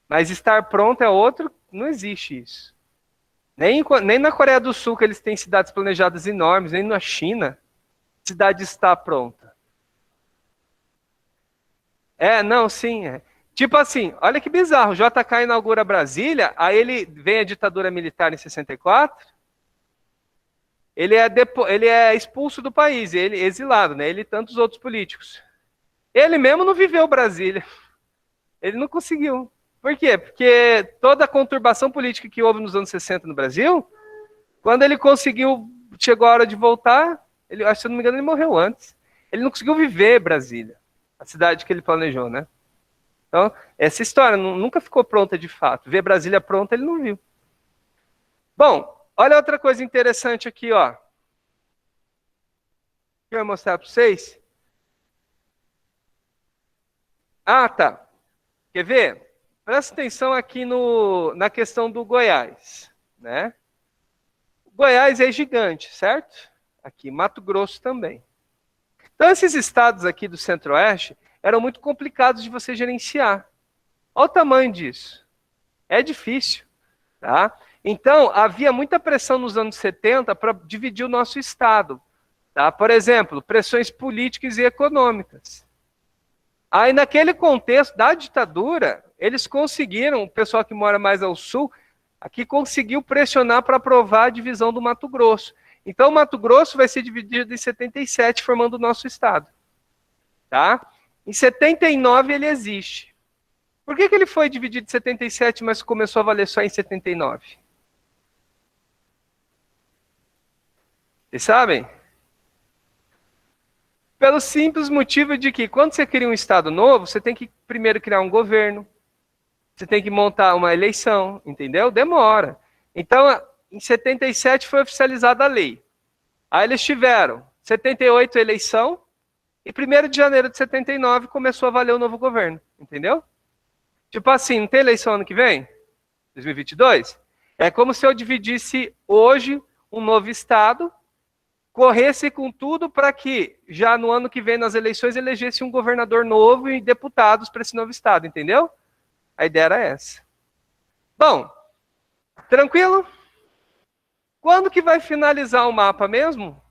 Mas estar pronto é outro, não existe isso. Nem na Coreia do Sul, que eles têm cidades planejadas enormes, nem na China, a cidade está pronta. Não, sim. Tipo assim, olha que bizarro, o JK inaugura Brasília, aí ele vem a ditadura militar em 64, ele é expulso do país, ele é exilado, né? Ele e tantos outros políticos. Ele mesmo não viveu Brasília. Ele não conseguiu. Por quê? Porque toda a conturbação política que houve nos anos 60 no Brasil, quando ele conseguiu, chegou a hora de voltar, se eu não me engano, ele morreu antes. Ele não conseguiu viver Brasília, a cidade que ele planejou, né? Então, essa história nunca ficou pronta de fato. Ver Brasília pronta, ele não viu. Bom, olha outra coisa interessante aqui, ó. Que eu vou mostrar para vocês. Ah, tá. Quer ver? Presta atenção aqui na questão do Goiás, né? O Goiás é gigante, certo? Aqui, Mato Grosso também. Então, esses estados aqui do Centro-Oeste eram muito complicados de você gerenciar. Olha o tamanho disso. É difícil, tá? Então, havia muita pressão nos anos 70 para dividir o nosso estado. Tá? Por exemplo, pressões políticas e econômicas. Aí, naquele contexto da ditadura, eles conseguiram, o pessoal que mora mais ao sul, aqui conseguiu pressionar para aprovar a divisão do Mato Grosso. Então, o Mato Grosso vai ser dividido em 77, formando o nosso estado. Tá? Em 79, ele existe. Por que ele foi dividido em 77, mas começou a valer só em 79? Vocês sabem? Pelo simples motivo de que, quando você cria um estado novo, você tem que primeiro criar um governo, você tem que montar uma eleição, entendeu? Demora. Então, em 77 foi oficializada a lei. Aí eles tiveram 78 eleição, e 1º de janeiro de 79 começou a valer o novo governo, entendeu? Tipo assim, não tem eleição ano que vem? 2022? É como se eu dividisse hoje um novo estado, corresse com tudo para que já no ano que vem nas eleições elegesse um governador novo e deputados para esse novo estado, entendeu? A ideia era essa. Bom, tranquilo? Quando que vai finalizar o mapa mesmo?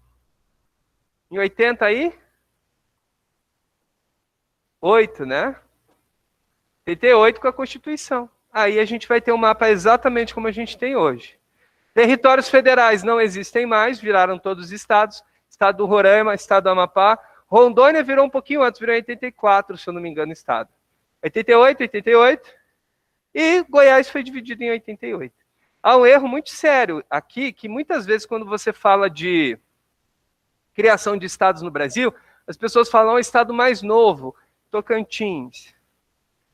Em 80 aí? 8, né? 88 com a Constituição. Aí a gente vai ter um mapa exatamente como a gente tem hoje. Territórios federais não existem mais, viraram todos estados. Estado do Roraima, estado do Amapá. Rondônia virou um pouquinho antes, virou em 84, se eu não me engano, estado. 88. E Goiás foi dividido em 88. Há um erro muito sério aqui, que muitas vezes quando você fala de criação de estados no Brasil, as pessoas falam, estado mais novo, Tocantins.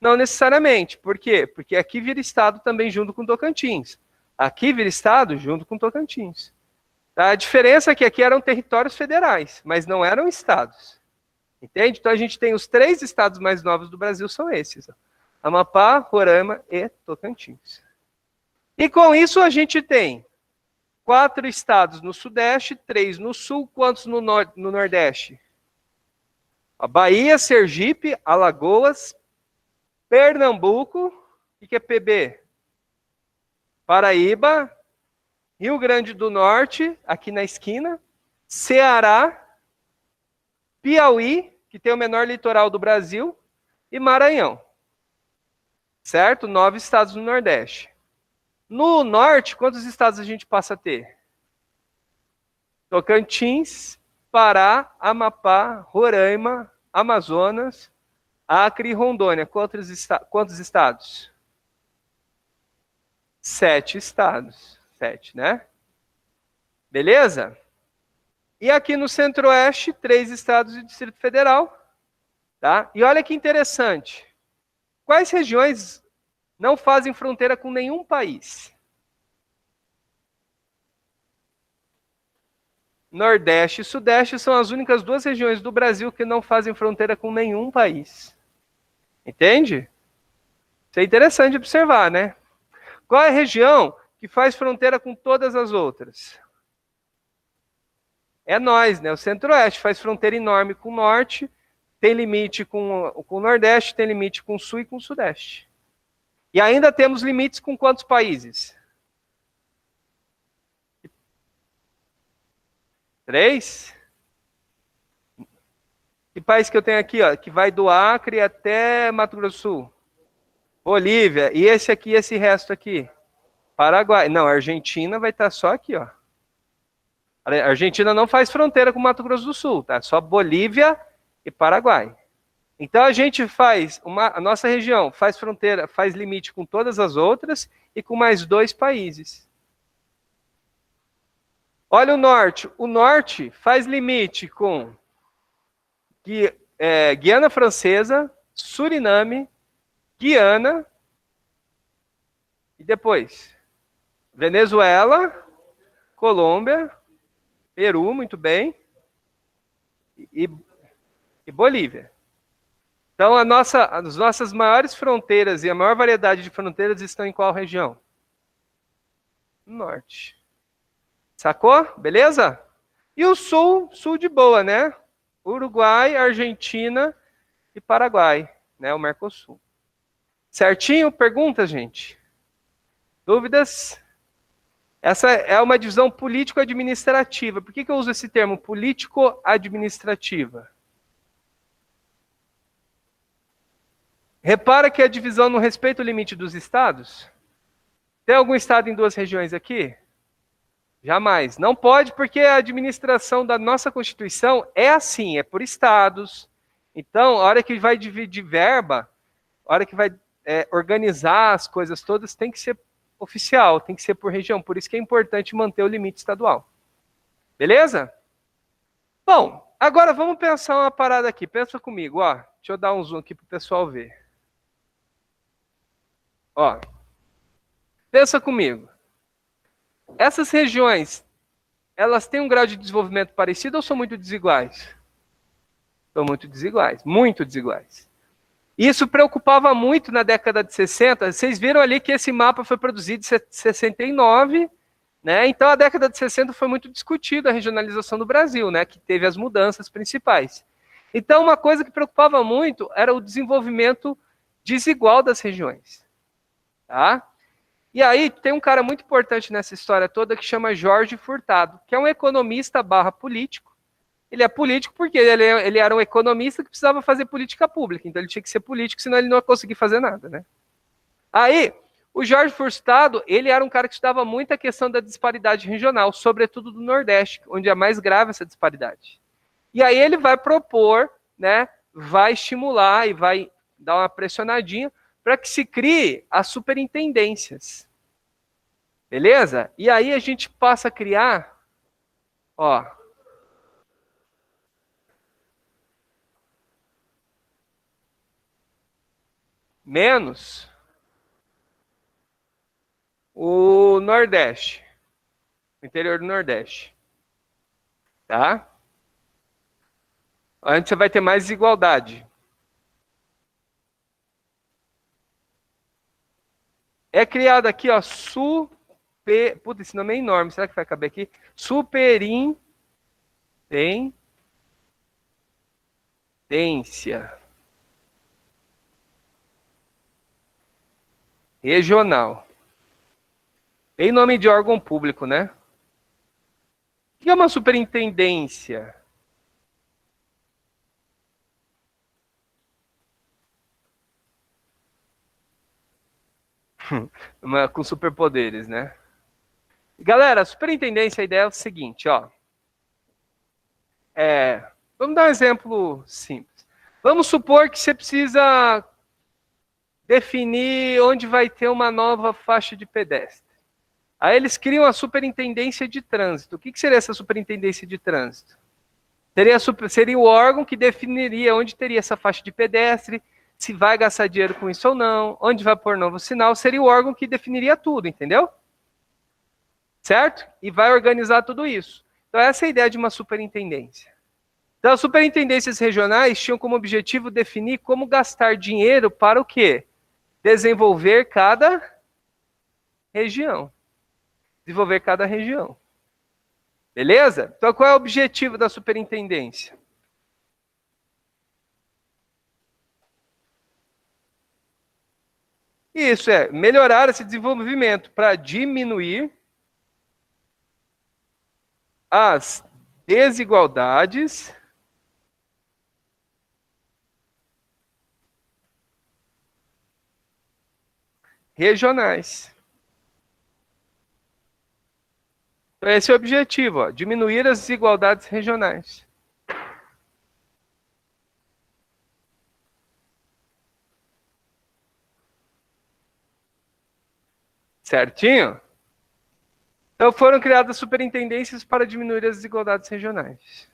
Não necessariamente. Por quê? Porque aqui vira estado também junto com Tocantins. Aqui vira estado junto com Tocantins. A diferença é que aqui eram territórios federais, mas não eram estados. Entende? Então a gente tem os 3 estados mais novos do Brasil, são esses. Ó. Amapá, Roraima e Tocantins. E com isso a gente tem 4 estados no Sudeste, 3 no Sul, quantos no Nordeste? A Bahia, Sergipe, Alagoas, Pernambuco, o que é PB? Paraíba, Rio Grande do Norte, aqui na esquina, Ceará, Piauí, que tem o menor litoral do Brasil, e Maranhão. Certo? 9 estados no Nordeste. No Norte, quantos estados a gente passa a ter? Tocantins, Pará, Amapá, Roraima, Amazonas, Acre e Rondônia. Quantos estados? 7 estados. 7, né? Beleza? E aqui no Centro-Oeste, 3 estados e Distrito Federal. Tá? E olha que interessante. Quais regiões não fazem fronteira com nenhum país? Nordeste e Sudeste são as únicas 2 regiões do Brasil que não fazem fronteira com nenhum país. Entende? Isso é interessante observar, né? Qual é a região que faz fronteira com todas as outras? É nós, né? O Centro-Oeste faz fronteira enorme com o Norte, tem limite com o Nordeste, tem limite com o Sul e com o Sudeste. E ainda temos limites com quantos países? 3? Que país que eu tenho aqui, ó, que vai do Acre até Mato Grosso do Sul? Bolívia. E esse aqui, esse resto aqui? Paraguai. Não, a Argentina vai estar só aqui, ó. A Argentina não faz fronteira com Mato Grosso do Sul, tá? Só Bolívia e Paraguai. Então a gente faz, a nossa região faz fronteira, faz limite com todas as outras e com mais 2 países. Olha o Norte. O Norte faz limite com Guiana Francesa, Suriname, Guiana e depois Venezuela, Colômbia, Peru, muito bem, e Bolívia. Então, as nossas maiores fronteiras e a maior variedade de fronteiras estão em qual região? No Norte. Sacou? Beleza? E o Sul, Sul de boa, né? Uruguai, Argentina e Paraguai, né? O Mercosul. Certinho? Perguntas, gente? Dúvidas? Essa é uma divisão político-administrativa. Por que eu uso esse termo político-administrativa? Repara que a divisão não respeita o limite dos estados? Tem algum estado em 2 regiões aqui? Jamais. Não pode, porque a administração da nossa Constituição é assim, é por estados. Então, a hora que vai dividir verba, a hora que vai organizar as coisas todas, tem que ser oficial, tem que ser por região. Por isso que é importante manter o limite estadual. Beleza? Bom, agora vamos pensar uma parada aqui. Pensa comigo, ó. Deixa eu dar um zoom aqui para o pessoal ver. Ó. Pensa comigo. Essas regiões, elas têm um grau de desenvolvimento parecido ou são muito desiguais? São muito desiguais, muito desiguais. Isso preocupava muito na década de 60. Vocês viram ali que esse mapa foi produzido em 69, né? Então a década de 60 foi muito discutida a regionalização do Brasil, né? Que teve as mudanças principais. Então uma coisa que preocupava muito era o desenvolvimento desigual das regiões. Tá? E aí tem um cara muito importante nessa história toda que chama Jorge Furtado, que é um economista / político. Ele é político porque ele era um economista que precisava fazer política pública, então ele tinha que ser político, senão ele não ia conseguir fazer nada, né? Aí, o Jorge Furtado, ele era um cara que estudava muito a questão da disparidade regional, sobretudo do Nordeste, onde é mais grave essa disparidade. E aí ele vai propor, né, vai estimular e vai dar uma pressionadinha para que se crie as superintendências. Beleza? E aí a gente passa a criar, ó, menos o Nordeste, o interior do Nordeste. Tá? Antes você vai ter mais desigualdade. É criado aqui, ó, Puta, esse nome é enorme, será que vai caber aqui? Superintendência regional. Em nome de órgão público, né? O que é uma superintendência? Com superpoderes, né? Galera, a superintendência, a ideia é o seguinte, ó. Vamos dar um exemplo simples. Vamos supor que você precisa definir onde vai ter uma nova faixa de pedestre. Aí eles criam a superintendência de trânsito. O que seria essa superintendência de trânsito? Seria o órgão que definiria onde teria essa faixa de pedestre, se vai gastar dinheiro com isso ou não, onde vai pôr novo sinal, seria o órgão que definiria tudo, entendeu? Certo? E vai organizar tudo isso. Então essa é a ideia de uma superintendência. Então as superintendências regionais tinham como objetivo definir como gastar dinheiro para o quê? Desenvolver cada região. Desenvolver cada região. Beleza? Então qual é o objetivo da superintendência? Isso é melhorar esse desenvolvimento para diminuir as desigualdades regionais. Então, esse é o objetivo, ó, diminuir as desigualdades regionais. Certinho? Então foram criadas superintendências para diminuir as desigualdades regionais.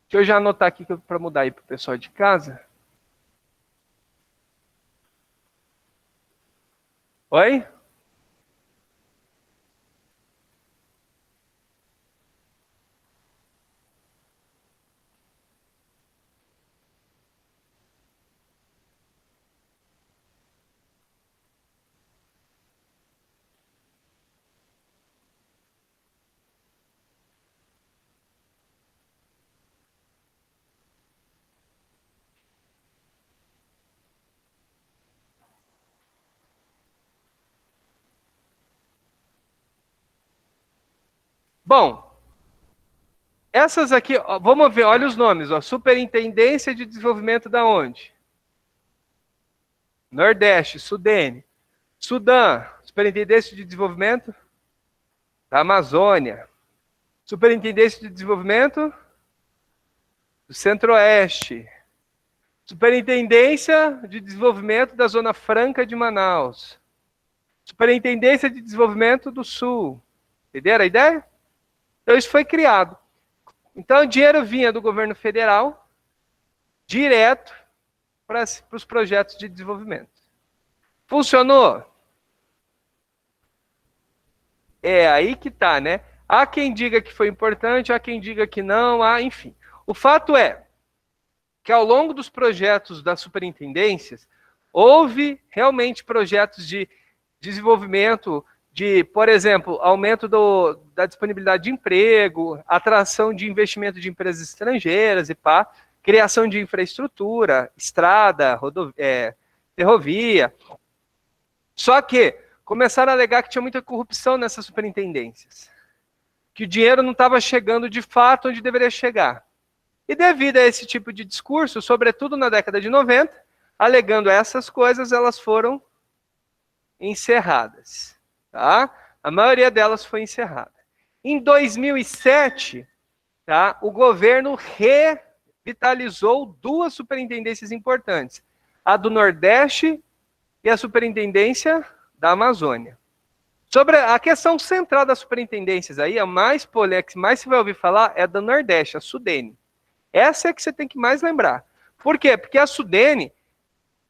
Deixa eu já anotar aqui para mudar aí para o pessoal de casa. Oi? Bom, essas aqui, ó, vamos ver, olha os nomes, ó, Superintendência de Desenvolvimento da onde? Nordeste, Sudene. Sudã, Superintendência de Desenvolvimento da Amazônia. Superintendência de Desenvolvimento do Centro-Oeste. Superintendência de Desenvolvimento da Zona Franca de Manaus. Superintendência de Desenvolvimento do Sul. Entenderam a ideia? Então isso foi criado. Então o dinheiro vinha do governo federal direto para os projetos de desenvolvimento. Funcionou? É aí que tá, né? Há quem diga que foi importante, há quem diga que não, enfim. O fato é que ao longo dos projetos das superintendências, houve realmente projetos de desenvolvimento de, por exemplo, aumento da disponibilidade de emprego, atração de investimento de empresas estrangeiras criação de infraestrutura, estrada, ferrovia. Só que começaram a alegar que tinha muita corrupção nessas superintendências, que o dinheiro não estava chegando de fato onde deveria chegar. E devido a esse tipo de discurso, sobretudo na década de 90, alegando essas coisas, elas foram encerradas. Tá? A maioria delas foi encerrada. Em 2007, tá, o governo revitalizou duas superintendências importantes, a do Nordeste e a superintendência da Amazônia. Sobre a questão central das superintendências, aí, a mais polêmica, que mais você vai ouvir falar, é a do Nordeste, a Sudene. Essa é que você tem que mais lembrar. Por quê? Porque a Sudene,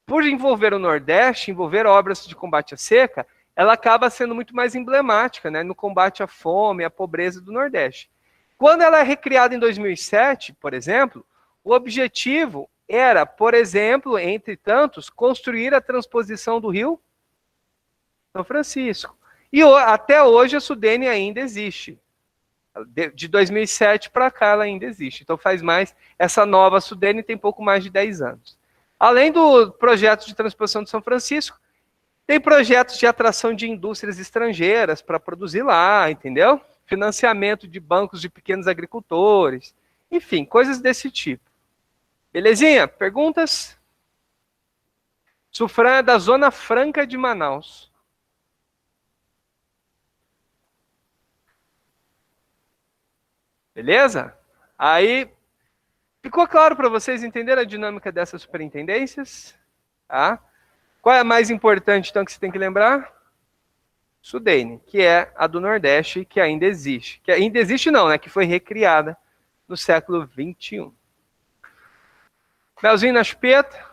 por envolver o Nordeste, envolver obras de combate à seca, ela acaba sendo muito mais emblemática, né, no combate à fome, à pobreza do Nordeste. Quando ela é recriada em 2007, por exemplo, o objetivo era, por exemplo, entre tantos, construir a transposição do Rio São Francisco. E até hoje a Sudene ainda existe. De 2007 para cá ela ainda existe. Então faz mais, essa nova Sudene tem pouco mais de 10 anos. Além do projeto de transposição de São Francisco, tem projetos de atração de indústrias estrangeiras para produzir lá, entendeu? Financiamento de bancos de pequenos agricultores, enfim, coisas desse tipo. Belezinha? Perguntas? Sufrão é da Zona Franca de Manaus. Beleza? Aí, ficou claro para vocês entenderem a dinâmica dessas superintendências? Tá? Qual é a mais importante, então, que você tem que lembrar? Sudene, que é a do Nordeste, que ainda existe. Que ainda existe não, né? Que foi recriada no século XXI. Melzinho na chupeta.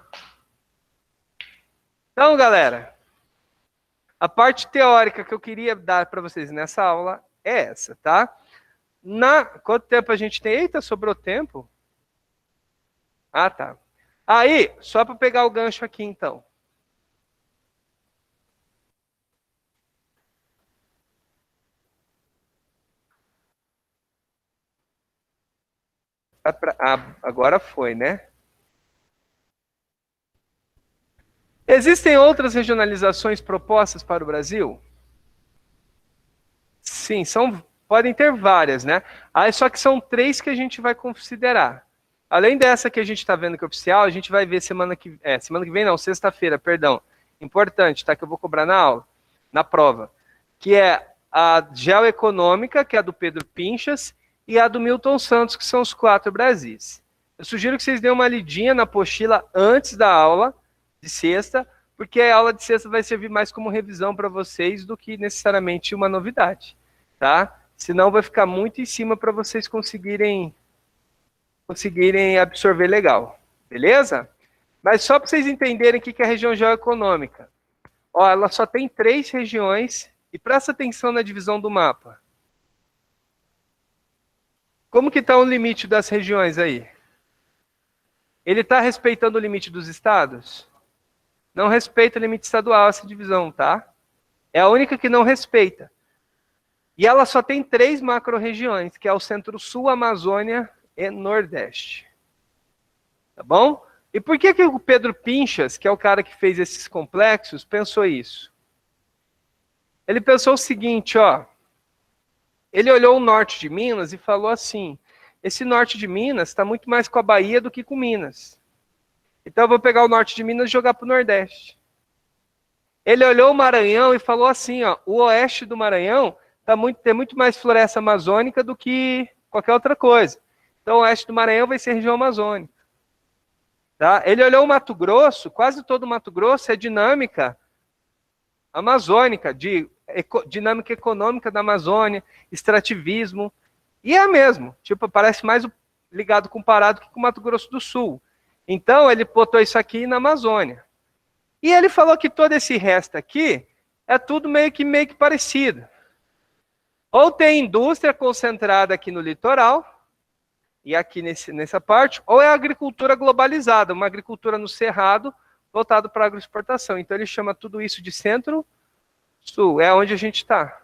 Então, galera, a parte teórica que eu queria dar para vocês nessa aula é essa, tá? Quanto tempo a gente tem? Eita, sobrou tempo. Ah, tá. Aí, só para pegar o gancho aqui, então. Agora foi, né? Existem outras regionalizações propostas para o Brasil? Sim, podem ter várias, né? Só que são 3 que a gente vai considerar. Além dessa que a gente está vendo que é oficial, a gente vai ver semana que vem não, sexta-feira, perdão. Importante, tá? Que eu vou cobrar na aula, na prova. Que é a geoeconômica, que é a do Pedro Pinchas, e a do Milton Santos, que são os 4 Brasis. Eu sugiro que vocês dêem uma lidinha na apostila antes da aula de sexta, porque a aula de sexta vai servir mais como revisão para vocês do que necessariamente uma novidade, tá? Senão vai ficar muito em cima para vocês conseguirem absorver legal, beleza? Mas só para vocês entenderem o que é a região geoeconômica. Ó, ela só tem 3 regiões e presta atenção na divisão do mapa. Como que está o limite das regiões aí? Ele está respeitando o limite dos estados? Não respeita o limite estadual essa divisão, tá? É a única que não respeita. E ela só tem 3 macro-regiões, que é o Centro-Sul, Amazônia e Nordeste. Tá bom? E por que o Pedro Pinchas, que é o cara que fez esses complexos, pensou isso? Ele pensou o seguinte, ó. Ele olhou o norte de Minas e falou assim, esse norte de Minas está muito mais com a Bahia do que com Minas. Então eu vou pegar o norte de Minas e jogar para o Nordeste. Ele olhou o Maranhão e falou assim, ó, o oeste do Maranhão tem muito mais floresta amazônica do que qualquer outra coisa. Então o oeste do Maranhão vai ser região amazônica. Tá? Ele olhou o Mato Grosso, quase todo o Mato Grosso é dinâmica amazônica, dinâmica econômica da Amazônia, extrativismo, e é mesmo, tipo, parece mais ligado com o Pará do que com o Mato Grosso do Sul. Então, ele botou isso aqui na Amazônia. E ele falou que todo esse resto aqui é tudo meio que parecido. Ou tem indústria concentrada aqui no litoral, e aqui nessa parte, ou é agricultura globalizada, uma agricultura no cerrado, voltado para a agroexportação. Então, ele chama tudo isso de Centro-Sul, é onde a gente está.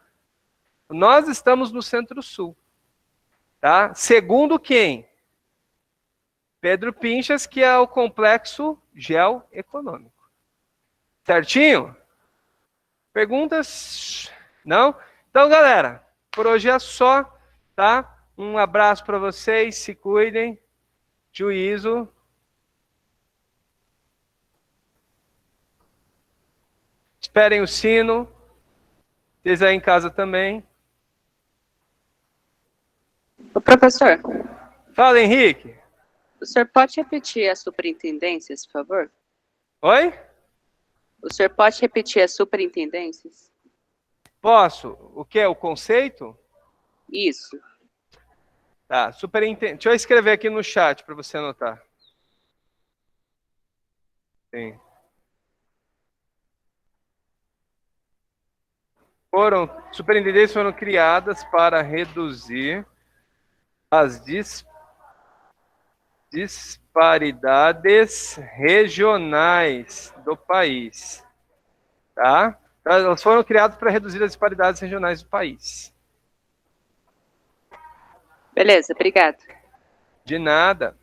Nós estamos no Centro-Sul. Tá? Segundo quem? Pedro Pinchas, que é o complexo geoeconômico. Certinho? Perguntas? Não? Então, galera, por hoje é só, tá? Um abraço para vocês, se cuidem. Juízo. Esperem o sino. Vocês aí em casa também. Ô, professor, Fala, Henrique. o senhor pode repetir as superintendências, por favor? Oi? O senhor pode repetir as superintendências? Posso? O que é o conceito? Isso. Tá, superintendente. Deixa eu escrever aqui no chat para você anotar. Sim. Superintendências foram criadas para reduzir as disparidades regionais do país. Tá? Elas foram criadas para reduzir as disparidades regionais do país. Beleza, obrigado. De nada.